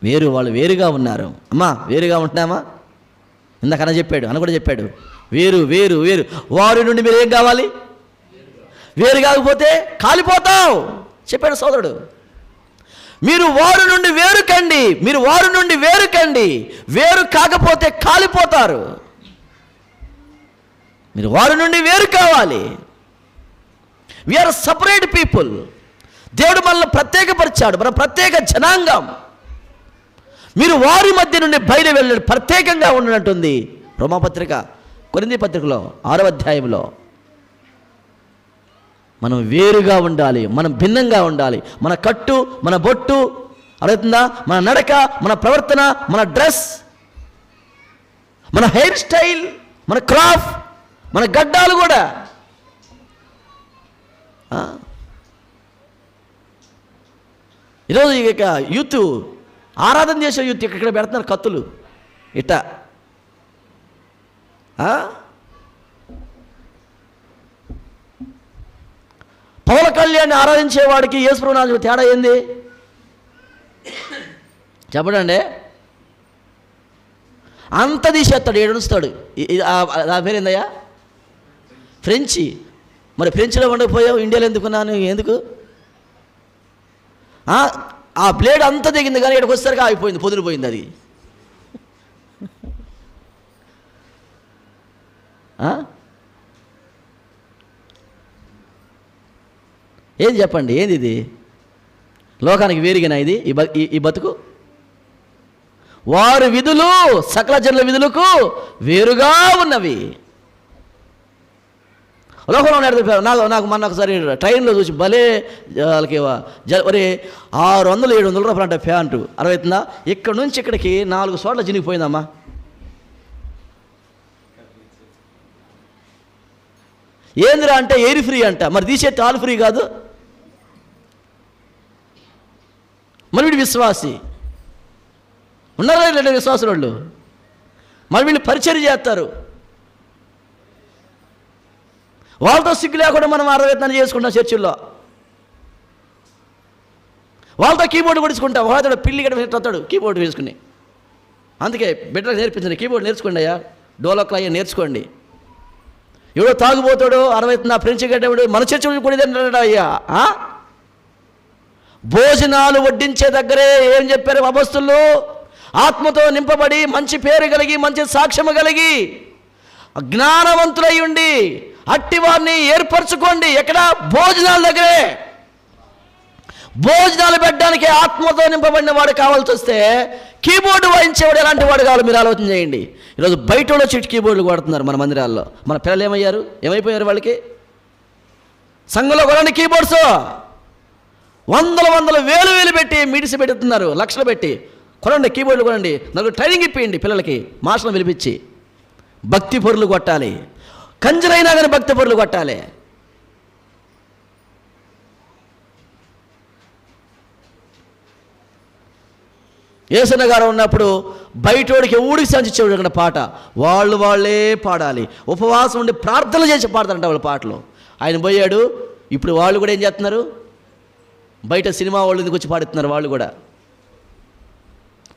వేరు, వాళ్ళు వేరుగా ఉన్నారు. అమ్మా వేరుగా ఉంటున్నామా? ఇందాక అన్న కూడా చెప్పాడు, వేరు వేరు వేరు. వారి నుండి మీరు ఏం కావాలి? వేరు కాకపోతే కాలిపోతావు చెప్పాడు సోదరుడు. మీరు వారి నుండి వేరు కండి, మీరు వారి నుండి వేరు కండి. వేరు కాకపోతే కాలిపోతారు. మీరు వారి నుండి వేరు కావాలి. We are separate people. దేవుడు మనల్ని ప్రత్యేకపరిచాడు, మన ప్రత్యేక జనాంగం. మీరు వారి మధ్య నుండి బయలు వెళ్ళాడు, ప్రత్యేకంగా ఉన్నట్టుంది. రోమాపత్రిక కొరింథీ పత్రికలో 6వ అధ్యాయంలో మనం వేరుగా ఉండాలి, మనం భిన్నంగా ఉండాలి. మన కట్టు, మన బొట్టు అడుగుతుందా, మన నడక, మన ప్రవర్తన, మన డ్రెస్, మన హెయిర్ స్టైల్, మన క్రాఫ్, మన గడ్డాలు కూడా. ఈరోజు ఇక యూత్ ఆరాధన చేసే యూత్ ఇక్కడ పెడుతున్నారు కత్తులు ఇట్ట. పవన్ కళ్యాణ్ ఆరాధించేవాడికి యేసుప్రభు నామములో తేడా ఏంది చెప్పడండి? అంత తీసేస్తాడు, ఏడుస్తాడు. ఆ పేరేందయ్యా? ఫ్రెంచి. మరి ఫ్రెంచ్లో ఉండకపోయావు, ఇండియాలో ఎందుకున్నాను? ఎందుకు? ఆ బ్లేడ్ అంతా దిగింది కానీ ఇక్కడికి వచ్చేసరికి ఆగిపోయింది, పొదిరిపోయింది అది. ఏం చెప్పండి, ఏంది ఇది? లోకానికి వేరుగినా ఇది? ఈ బతుకు? వారి విధులు సకల జనుల విధులకు వేరుగా ఉన్నవి. లోకంలో నాకు మొన్న ఒకసారి ట్రైన్లో చూసి భలే వాళ్ళకి మరి 600-700 రూపాయలు అంటే ప్యాంటు 60 అవుతుందా? ఇక్కడ నుంచి ఇక్కడికి 4 చోట్ల చినిగిపోయిందమ్మా. ఏందిరా అంటే ఎయిర్ ఫ్రీ అంట. మరి తీసేస్తే ఆల్ ఫ్రీ కాదు? మరి వీడు విశ్వాసి ఉన్నారా లేదా? విశ్వాసుల వాళ్ళు మరి వీళ్ళు పరిచర్య చేస్తారు. వాళ్ళతో సిగ్గు లేకుండా మనం ఆరాధన చేసుకుంటాం చర్చిల్లో. వాళ్ళతో కీబోర్డు కొడుచుకుంటాం. వాళ్ళతో పిల్లి గడ్డ వస్తాడు కీబోర్డు వేసుకుని. అందుకే బిడ్డలకు నేర్పించండి, కీబోర్డు నేర్చుకోండి అయ్యా, డోలక్లు అయ్యా నేర్చుకోండి. ఎవడో తాగుపోతాడు 60 ఫ్రెంచ్ గడ్డ మన చర్చి కూడా అయ్యా. భోజనాలు వడ్డించే దగ్గరే ఏం చెప్పారు అపొస్తలులు? ఆత్మతో నింపబడి మంచి పేరు కలిగి మంచి సాక్ష్యము కలిగి జ్ఞానవంతులై ఉండి అట్టి వారిని ఏర్పరచుకోండి. ఎక్కడ? భోజనాల దగ్గరే. భోజనాలు పెట్టడానికి ఆత్మతో నింపబడిన వాడు కావాల్సి వస్తే కీబోర్డు వాయించేవాడు ఎలాంటి వాడు కావాలి మీరు ఆలోచన చేయండి. ఈరోజు బయట వాళ్ళు వచ్చి కీబోర్డులు కొడుతున్నారు మన మందిరాల్లో. మన పిల్లలు ఏమైపోయారు? వాళ్ళకి సంఘంలో కొనండి కీబోర్డ్స్ వందలు వేలు పెట్టి మిడిసి పెడుతున్నారు, లక్షలు పెట్టి. కొనండి కీబోర్డులు కొనండి, నాకు ట్రైనింగ్ ఇప్పియండి పిల్లలకి, మాస్టర్లు పిలిపించి. భక్తి పొరులు కొట్టాలి, కంజరైనా కానీ భక్తి పొరులు కొట్టాలి. యేసన్న గారు ఉన్నప్పుడు బయటోడికి ఊడికి సంచిచ్చేవాడు అక్కడ పాట వాళ్ళే పాడాలి. ఉపవాసం ఉండి ప్రార్థనలు చేసి పాడతారంట వాళ్ళ పాటలు. ఆయన పోయాడు, ఇప్పుడు వాళ్ళు కూడా ఏం చేస్తున్నారు? బయట సినిమా వాళ్ళు ఎందుకు వచ్చి పాడుతున్నారు వాళ్ళు కూడా.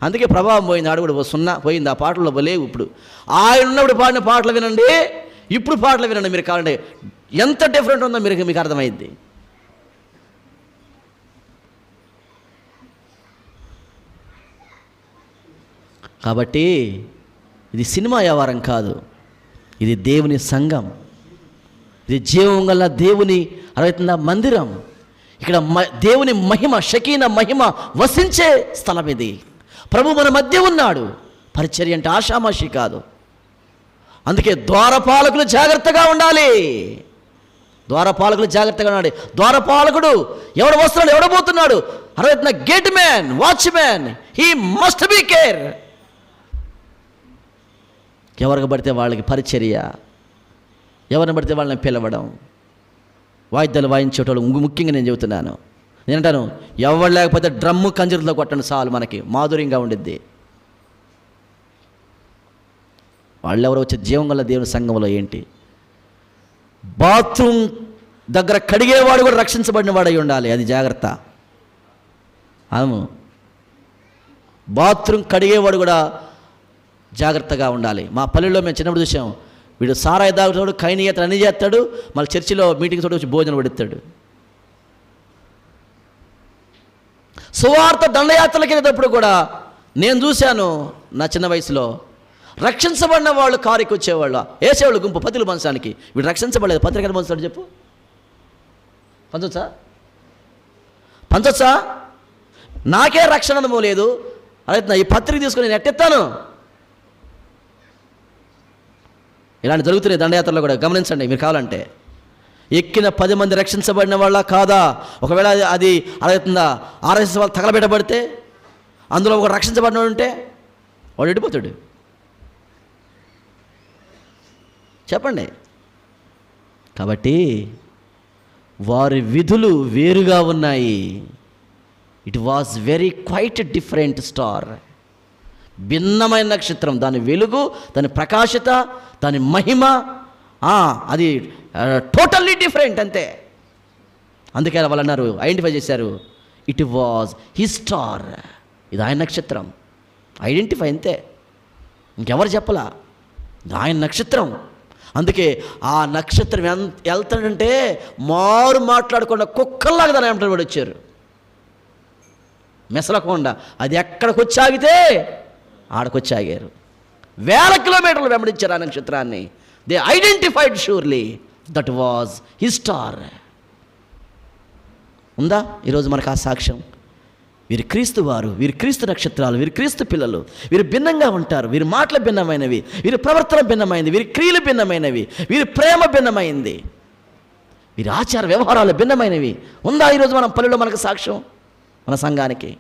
అందుకే ప్రభావం పోయింది, ఆడు కూడా 0 పోయింది. ఆ పాటల్లో లేవు. ఇప్పుడు ఆయన ఉన్నప్పుడు పాడిన పాటలు వినండి, ఇప్పుడు పాటలు వినండి, మీరు కావాలంటే ఎంత డిఫరెంట్ ఉందో మీకు అర్థమైంది. కాబట్టి ఇది సినిమా వ్యవహారం కాదు, ఇది దేవుని సంఘం, ఇది జీవం గల దేవుని అరవైతుందా మందిరం. ఇక్కడ దేవుని మహిమ, షకీన మహిమ వసించే స్థలం ఇది. ప్రభు మన మధ్య ఉన్నాడు. పరిచర్య అంటే ఆషామాషి కాదు. అందుకే ద్వారపాలకులు జాగ్రత్తగా ఉండాలి. ద్వారపాలకులు జాగ్రత్తగా ఉండాలి. ద్వారపాలకుడు ఎవడు వస్తున్నాడు, ఎవడు పోతున్నాడు, అరవై gate man, watchman, he must be care. ఎవరికి పడితే వాళ్ళకి పరిచర్య, ఎవరిని పడితే వాళ్ళని పిలవడం, వాయిద్యాలు వాయించేటోళ్ళు. ముఖ్యంగా నేను చెబుతున్నాను, నేనంటాను ఎవరు లేకపోతే డ్రమ్ము కంజరుతో కొట్టండి చాలు, మనకి మాధుర్యంగా ఉండిద్ది. వాళ్ళెవరో వచ్చే జీవం గల దేవుని సంఘంలో ఏంటి? బాత్రూమ్ దగ్గర కడిగేవాడు కూడా రక్షించబడిన వాడై ఉండాలి, అది జాగ్రత్త. అవును, బాత్రూమ్ కడిగేవాడు కూడా జాగ్రత్తగా ఉండాలి. మా పల్లెల్లో మేము చిన్నప్పుడు చూసాం, వీడు సారాయి తాగుతాడు, కైనీయతలు అన్నీ చేస్తాడు, మళ్ళీ చర్చిలో మీటింగ్ తోటి వచ్చి భోజనం పడిస్తాడు. సువార్త దండయాత్రలకు వెళ్ళేటప్పుడు కూడా నేను చూశాను నా చిన్న వయసులో, రక్షించబడిన వాళ్ళు కారుకి వచ్చేవాళ్ళు, వేసేవాళ్ళు గుంపు పతులు పంచడానికి. వీడు రక్షించబడలేదు, పత్రికలు పంచుతాడు. చెప్పు, పంచొచ్చా? నాకే రక్షణ అనుభవం లేదు, అదే ఈ పత్రిక తీసుకుని నేను ఎట్టెత్తాను? ఇలాంటి జరుగుతున్నాయి దండయాత్రలో కూడా, గమనించండి మీరు కావాలంటే. ఎక్కిన 10 మంది రక్షించబడిన వాళ్ళ కాదా? ఒకవేళ అది అడుగుతుందా, ఆర్ఎస్ఎస్ వాళ్ళు తగలబెట్టబడితే అందులో ఒక రక్షించబడిన ఉంటే వాడు ఎడిపోతాడు. చెప్పండి. కాబట్టి వారి విధులు వేరుగా ఉన్నాయి. It was very quite different star. భిన్నమైన నక్షత్రం, దాని వెలుగు, దాని ప్రకాశత, దాని మహిమ, అది టోటల్లీ డిఫరెంట్ అంతే. అందుకే వాళ్ళు అన్నారు, ఐడెంటిఫై చేశారు, ఇట్ వాజ్ హిస్ స్టార్. ఇది ఆయన నక్షత్రం. ఐడెంటిఫై అంతే, ఇంకెవరు చెప్పలా, ఆయన నక్షత్రం. అందుకే ఆ నక్షత్రం వెళ్తాడంటే మారు మాట్లాడకుండా కుక్కల్లాగా దాని వెంటబడి వచ్చారు, మెసలకుండా. అది ఎక్కడికి వచ్చి ఆగితే ఆడకొచ్చి ఆగారు. 1000 కిలోమీటర్లు వెంబడించారు ఆ నక్షత్రాన్ని. They identified surely that was his star. ఉందా ఈరోజు మనకు ఆ సాక్ష్యం? వీరు క్రీస్తు వారు, వీరు క్రీస్తు నక్షత్రాలు, వీరు క్రీస్తు పిల్లలు. వీరు భిన్నంగా ఉంటారు. వీరి మాటలు భిన్నమైనవి, వీరి ప్రవర్తన భిన్నమైనది, వీరి క్రియలు భిన్నమైనవి, వీరి ప్రేమ భిన్నమైంది, వీరి ఆచార వ్యవహారాలు భిన్నమైనవి. ఉందా ఈరోజు మన పల్లెలో మనకు సాక్ష్యం, మన సంఘానికి?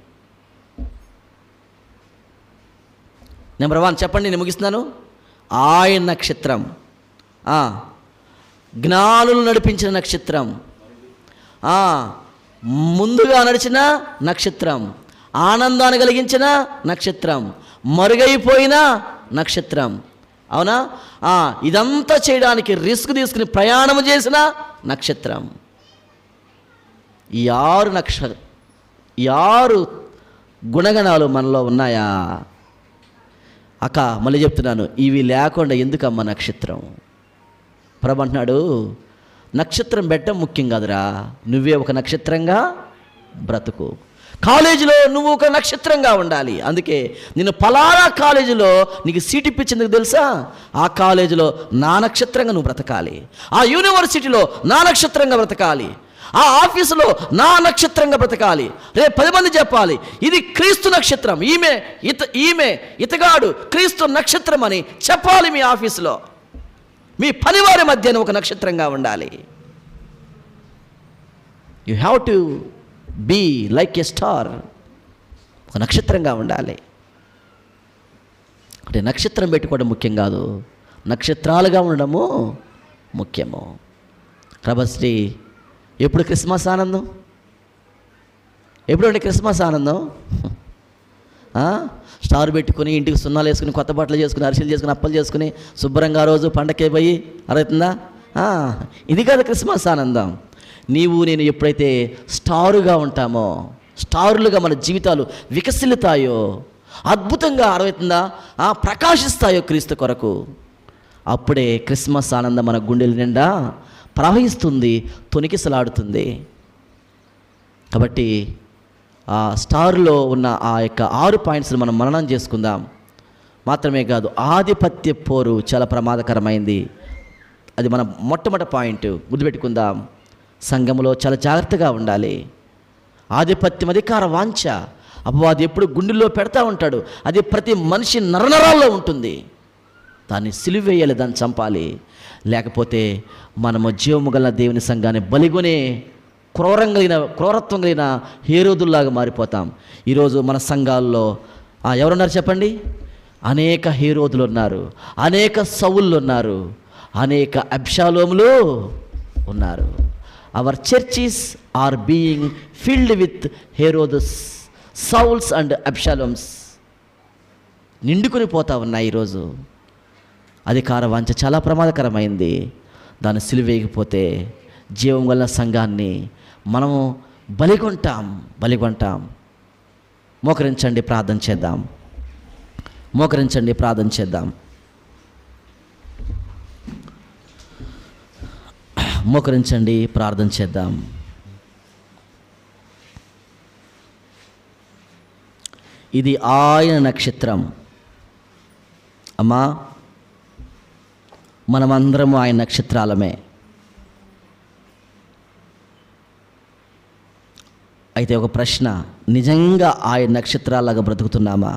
నెంబర్ 1 చెప్పండి, నేను ముగిస్తున్నాను. ఆయన నక్షత్రం, జ్ఞానులు నడిపించిన నక్షత్రం, ముందుగా నడిచిన నక్షత్రం, ఆనందాన్ని కలిగించిన నక్షత్రం, మరుగైపోయిన నక్షత్రం. అవునా? ఇదంతా చేయడానికి రిస్క్ తీసుకుని ప్రయాణం చేసిన నక్షత్రం. ఈ 6 గుణగణాలు మనలో ఉన్నాయా? అక్క మళ్ళీ చెప్తున్నాను, ఇవి లేకుండా ఎందుకమ్మ నక్షత్రం? ప్రభు అంటున్నాడు, నక్షత్రం పెట్టడం ముఖ్యం కాదురా, నువ్వే ఒక నక్షత్రంగా బ్రతుకు. కాలేజీలో నువ్వు ఒక నక్షత్రంగా ఉండాలి. అందుకే నేను పలానా కాలేజీలో నీకు సీట్ ఇప్పించిందుకు తెలుసా? ఆ కాలేజీలో నా నక్షత్రంగా నువ్వు బ్రతకాలి. ఆ యూనివర్సిటీలో నా నక్షత్రంగా బ్రతకాలి. ఆ ఆఫీసులో నా నక్షత్రంగా బ్రతకాలి. రేపు 10 మంది చెప్పాలి, ఇది క్రీస్తు నక్షత్రం, ఈమె ఇతగాడు క్రీస్తు నక్షత్రం అని చెప్పాలి. మీ ఆఫీసులో, మీ పనివారి మధ్యన ఒక నక్షత్రంగా ఉండాలి. You have to be like a star. ఒక నక్షత్రంగా ఉండాలి. అంటే నక్షత్రం పెట్టుకోవడం ముఖ్యం కాదు, నక్షత్రాలుగా ఉండడము ముఖ్యము. ప్రభశ్రీ, ఎప్పుడు క్రిస్మస్ ఆనందం? ఎప్పుడంటే క్రిస్మస్ ఆనందం? స్టార్ పెట్టుకుని, ఇంటికి సున్నాలు వేసుకుని, కొత్త బట్టలు చేసుకుని, అరిసెలు చేసుకుని, అప్పలు చేసుకుని, శుభ్రంగా రోజు పండక్కే పోయి అరుగుతుందా? ఇది కాదు క్రిస్మస్ ఆనందం. నీవు నేను ఎప్పుడైతే స్టారుగా ఉంటామో, స్టారులుగా మన జీవితాలు వికసిల్లుతాయో, అద్భుతంగా అరుగుతుందా, ప్రకాశిస్తాయో క్రీస్తు కొరకు, అప్పుడే క్రిస్మస్ ఆనందం మన గుండెల నిండా ప్రవహిస్తుంది, తొణికిసలాడుతుంది. కాబట్టి ఆ స్టార్లో ఉన్న ఆ యొక్క 6 పాయింట్స్ని మనం మననం చేసుకుందాం. మాత్రమే కాదు, ఆధిపత్య పోరు చాలా ప్రమాదకరమైంది. అది మన మొట్టమొదటి పాయింట్, గుర్తుపెట్టుకుందాం. సంఘంలో చాలా జాగ్రత్తగా ఉండాలి. ఆధిపత్యం, అధికార వాంఛ అపవాది ఎప్పుడు గుండెల్లో పెడతా ఉంటాడు. అది ప్రతి మనిషి నరనరాల్లో ఉంటుంది. దాన్ని సిలువేయాలి, దాన్ని చంపాలి. లేకపోతే మనము జీవము గల దేవుని సంఘాన్ని బలిగొనే క్రూరత్వం కలిగిన హేరోదుల్లాగా మారిపోతాం. ఈరోజు మన సంఘాల్లో ఎవరున్నారు చెప్పండి? అనేక హేరోదులు ఉన్నారు, అనేక సౌళ్ళు ఉన్నారు, అనేక అబ్షాలోములు ఉన్నారు. Our churches are being filled with Herods, Sauls and Absaloms. నిండుకొని పోతా ఉన్నాయి ఈరోజు. అధికార వాంఛ చాలా ప్రమాదకరమైంది. దాన్ని సిలువేయకపోతే జీవం గల సంఘాన్ని మనము బలిగొంటాం. మోకరించండి, ప్రార్థన చేద్దాం. మోకరించండి, ప్రార్థన చేద్దాం. ఇది ఆయన నక్షత్రం. అమ్మా, మనమందరము ఆయన నక్షత్రాలమే. అయితే ఒక ప్రశ్న, నిజంగా ఆయన నక్షత్రాలాగా బ్రతుకుతున్నామా?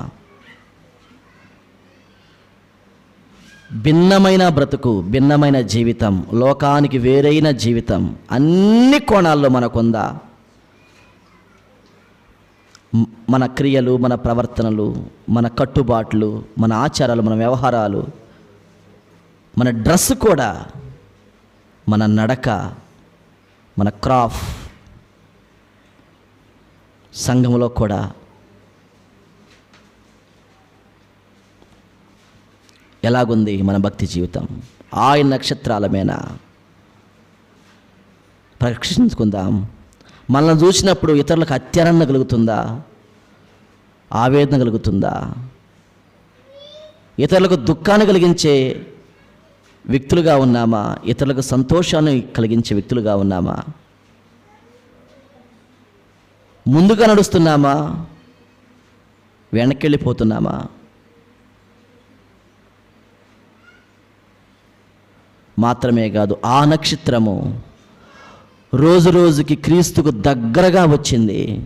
భిన్నమైన బ్రతుకు, భిన్నమైన జీవితం, లోకానికి వేరైన జీవితం అన్ని కోణాల్లో మనకుందా? మన క్రియలు, మన ప్రవర్తనలు, మన కట్టుబాట్లు, మన ఆచారాలు, మన వ్యవహారాలు, మన డ్రెస్ కూడా, మన నడక, మన క్రాఫ్, సంఘంలో కూడా ఎలాగుంది మన భక్తి జీవితం? ఆయన నక్షత్రాలమేనా? పరీక్షించుకుందాం. మనల్ని చూసినప్పుడు ఇతరులకు అత్యానంద కలుగుతుందా? ఆవేదన కలుగుతుందా? ఇతరులకు దుఃఖాన్ని కలిగించే వ్యక్తులుగా ఉన్నామా? ఇతరులకు సంతోషాన్ని కలిగించే వ్యక్తులుగా ఉన్నామా? ముందుగా నడుస్తున్నామా? వెనక్కి వెళ్ళిపోతున్నామా? మాత్రమే కాదు, ఆ నక్షత్రము రోజు రోజుకి క్రీస్తుకు దగ్గరగా వచ్చింది.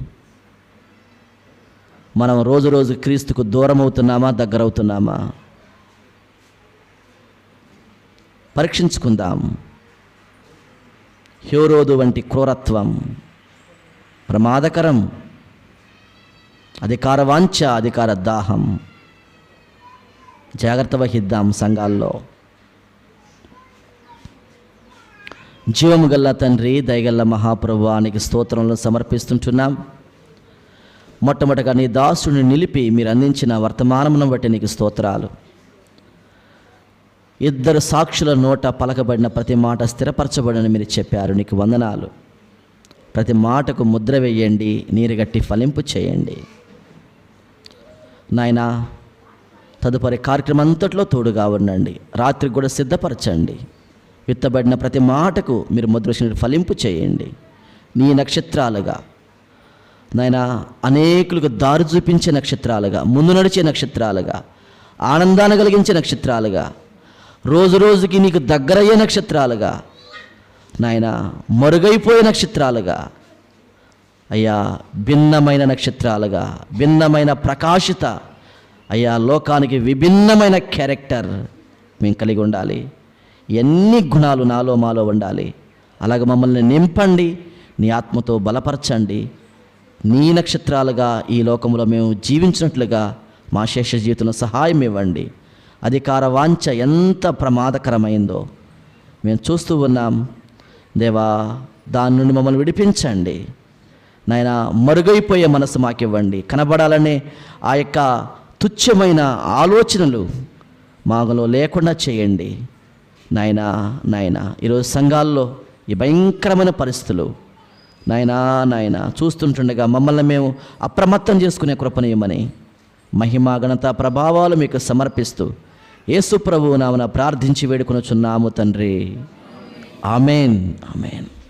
మనం రోజు రోజు క్రీస్తుకు దూరం అవుతున్నామా, దగ్గర అవుతున్నామా? పరీక్షించుకుందాం. హేరోదు వంటి క్రూరత్వం ప్రమాదకరం. అధికార వాంఛ, అధికార దాహం. జాగ్రత్త వహిద్దాం సంఘాల్లో. జీవము గల్ల తండ్రి, దయగల్ల మహాప్రభువానికి స్తోత్రంలో సమర్పిస్తుంటున్నాం. మొట్టమొదటిగా నీ దాసుని నిలిపి మీరు అందించిన వర్తమానమును బట్టి నీకు స్తోత్రాలు. ఇద్దరు సాక్షుల నోట పలకబడిన ప్రతి మాట స్థిరపరచబడని మీరు చెప్పారు. నీకు వందనాలు. ప్రతి మాటకు ముద్ర వేయండి, నీరుగట్టి ఫలింపు చేయండి నాయనా. తదుపరి కార్యక్రమం అంతట్లో తోడుగా ఉండండి. రాత్రికి కూడా సిద్ధపరచండి. విత్తబడిన ప్రతి మాటకు మీరు ముద్ర ఫలింపు చేయండి. నీ నక్షత్రాలుగా నాయనా, అనేకులకు దారి చూపించే నక్షత్రాలుగా, ముందు నడిచే నక్షత్రాలుగా, ఆనందాన్ని కలిగించే నక్షత్రాలుగా, రోజు రోజుకి నీకు దగ్గరయ్యే నక్షత్రాలుగా నాయనా, మరుగైపోయే నక్షత్రాలుగా అయ్యా, భిన్నమైన నక్షత్రాలుగా, భిన్నమైన ప్రకాశిత అయ్యా, లోకానికి విభిన్నమైన క్యారెక్టర్ మేము కలిగి ఉండాలి. ఎన్ని గుణాలు నాలో మాలో ఉండాలి. అలాగే మమ్మల్ని నింపండి, నీ ఆత్మతో బలపరచండి. నీ నక్షత్రాలుగా ఈ లోకంలో మేము జీవించినట్లుగా మా శేష జీవితంలో సహాయం ఇవ్వండి. అధికార వాంఛ ఎంత ప్రమాదకరమైందో మేము చూస్తూ ఉన్నాం దేవా. దాని నుండి మమ్మల్ని విడిపించండి నాయనా. మరుగైపోయే మనసు మాకివ్వండి. కనబడాలనే ఆ యొక్క తుచ్చమైన ఆలోచనలు మాలో లేకుండా చేయండి నాయనా. నాయనా, ఈరోజు సంఘాల్లో ఈ భయంకరమైన పరిస్థితులు నాయనా చూస్తుంటుండగా మమ్మల్ని మేము అప్రమత్తం చేసుకునే కృపణీయమని మహిమ ఘనత ప్రభావాలు మీకు సమర్పిస్తూ యేసు ప్రభువు నామమున ప్రార్థించి వేడుకొనుచున్నాము తండ్రి. ఆమెన్. ఆమెన్.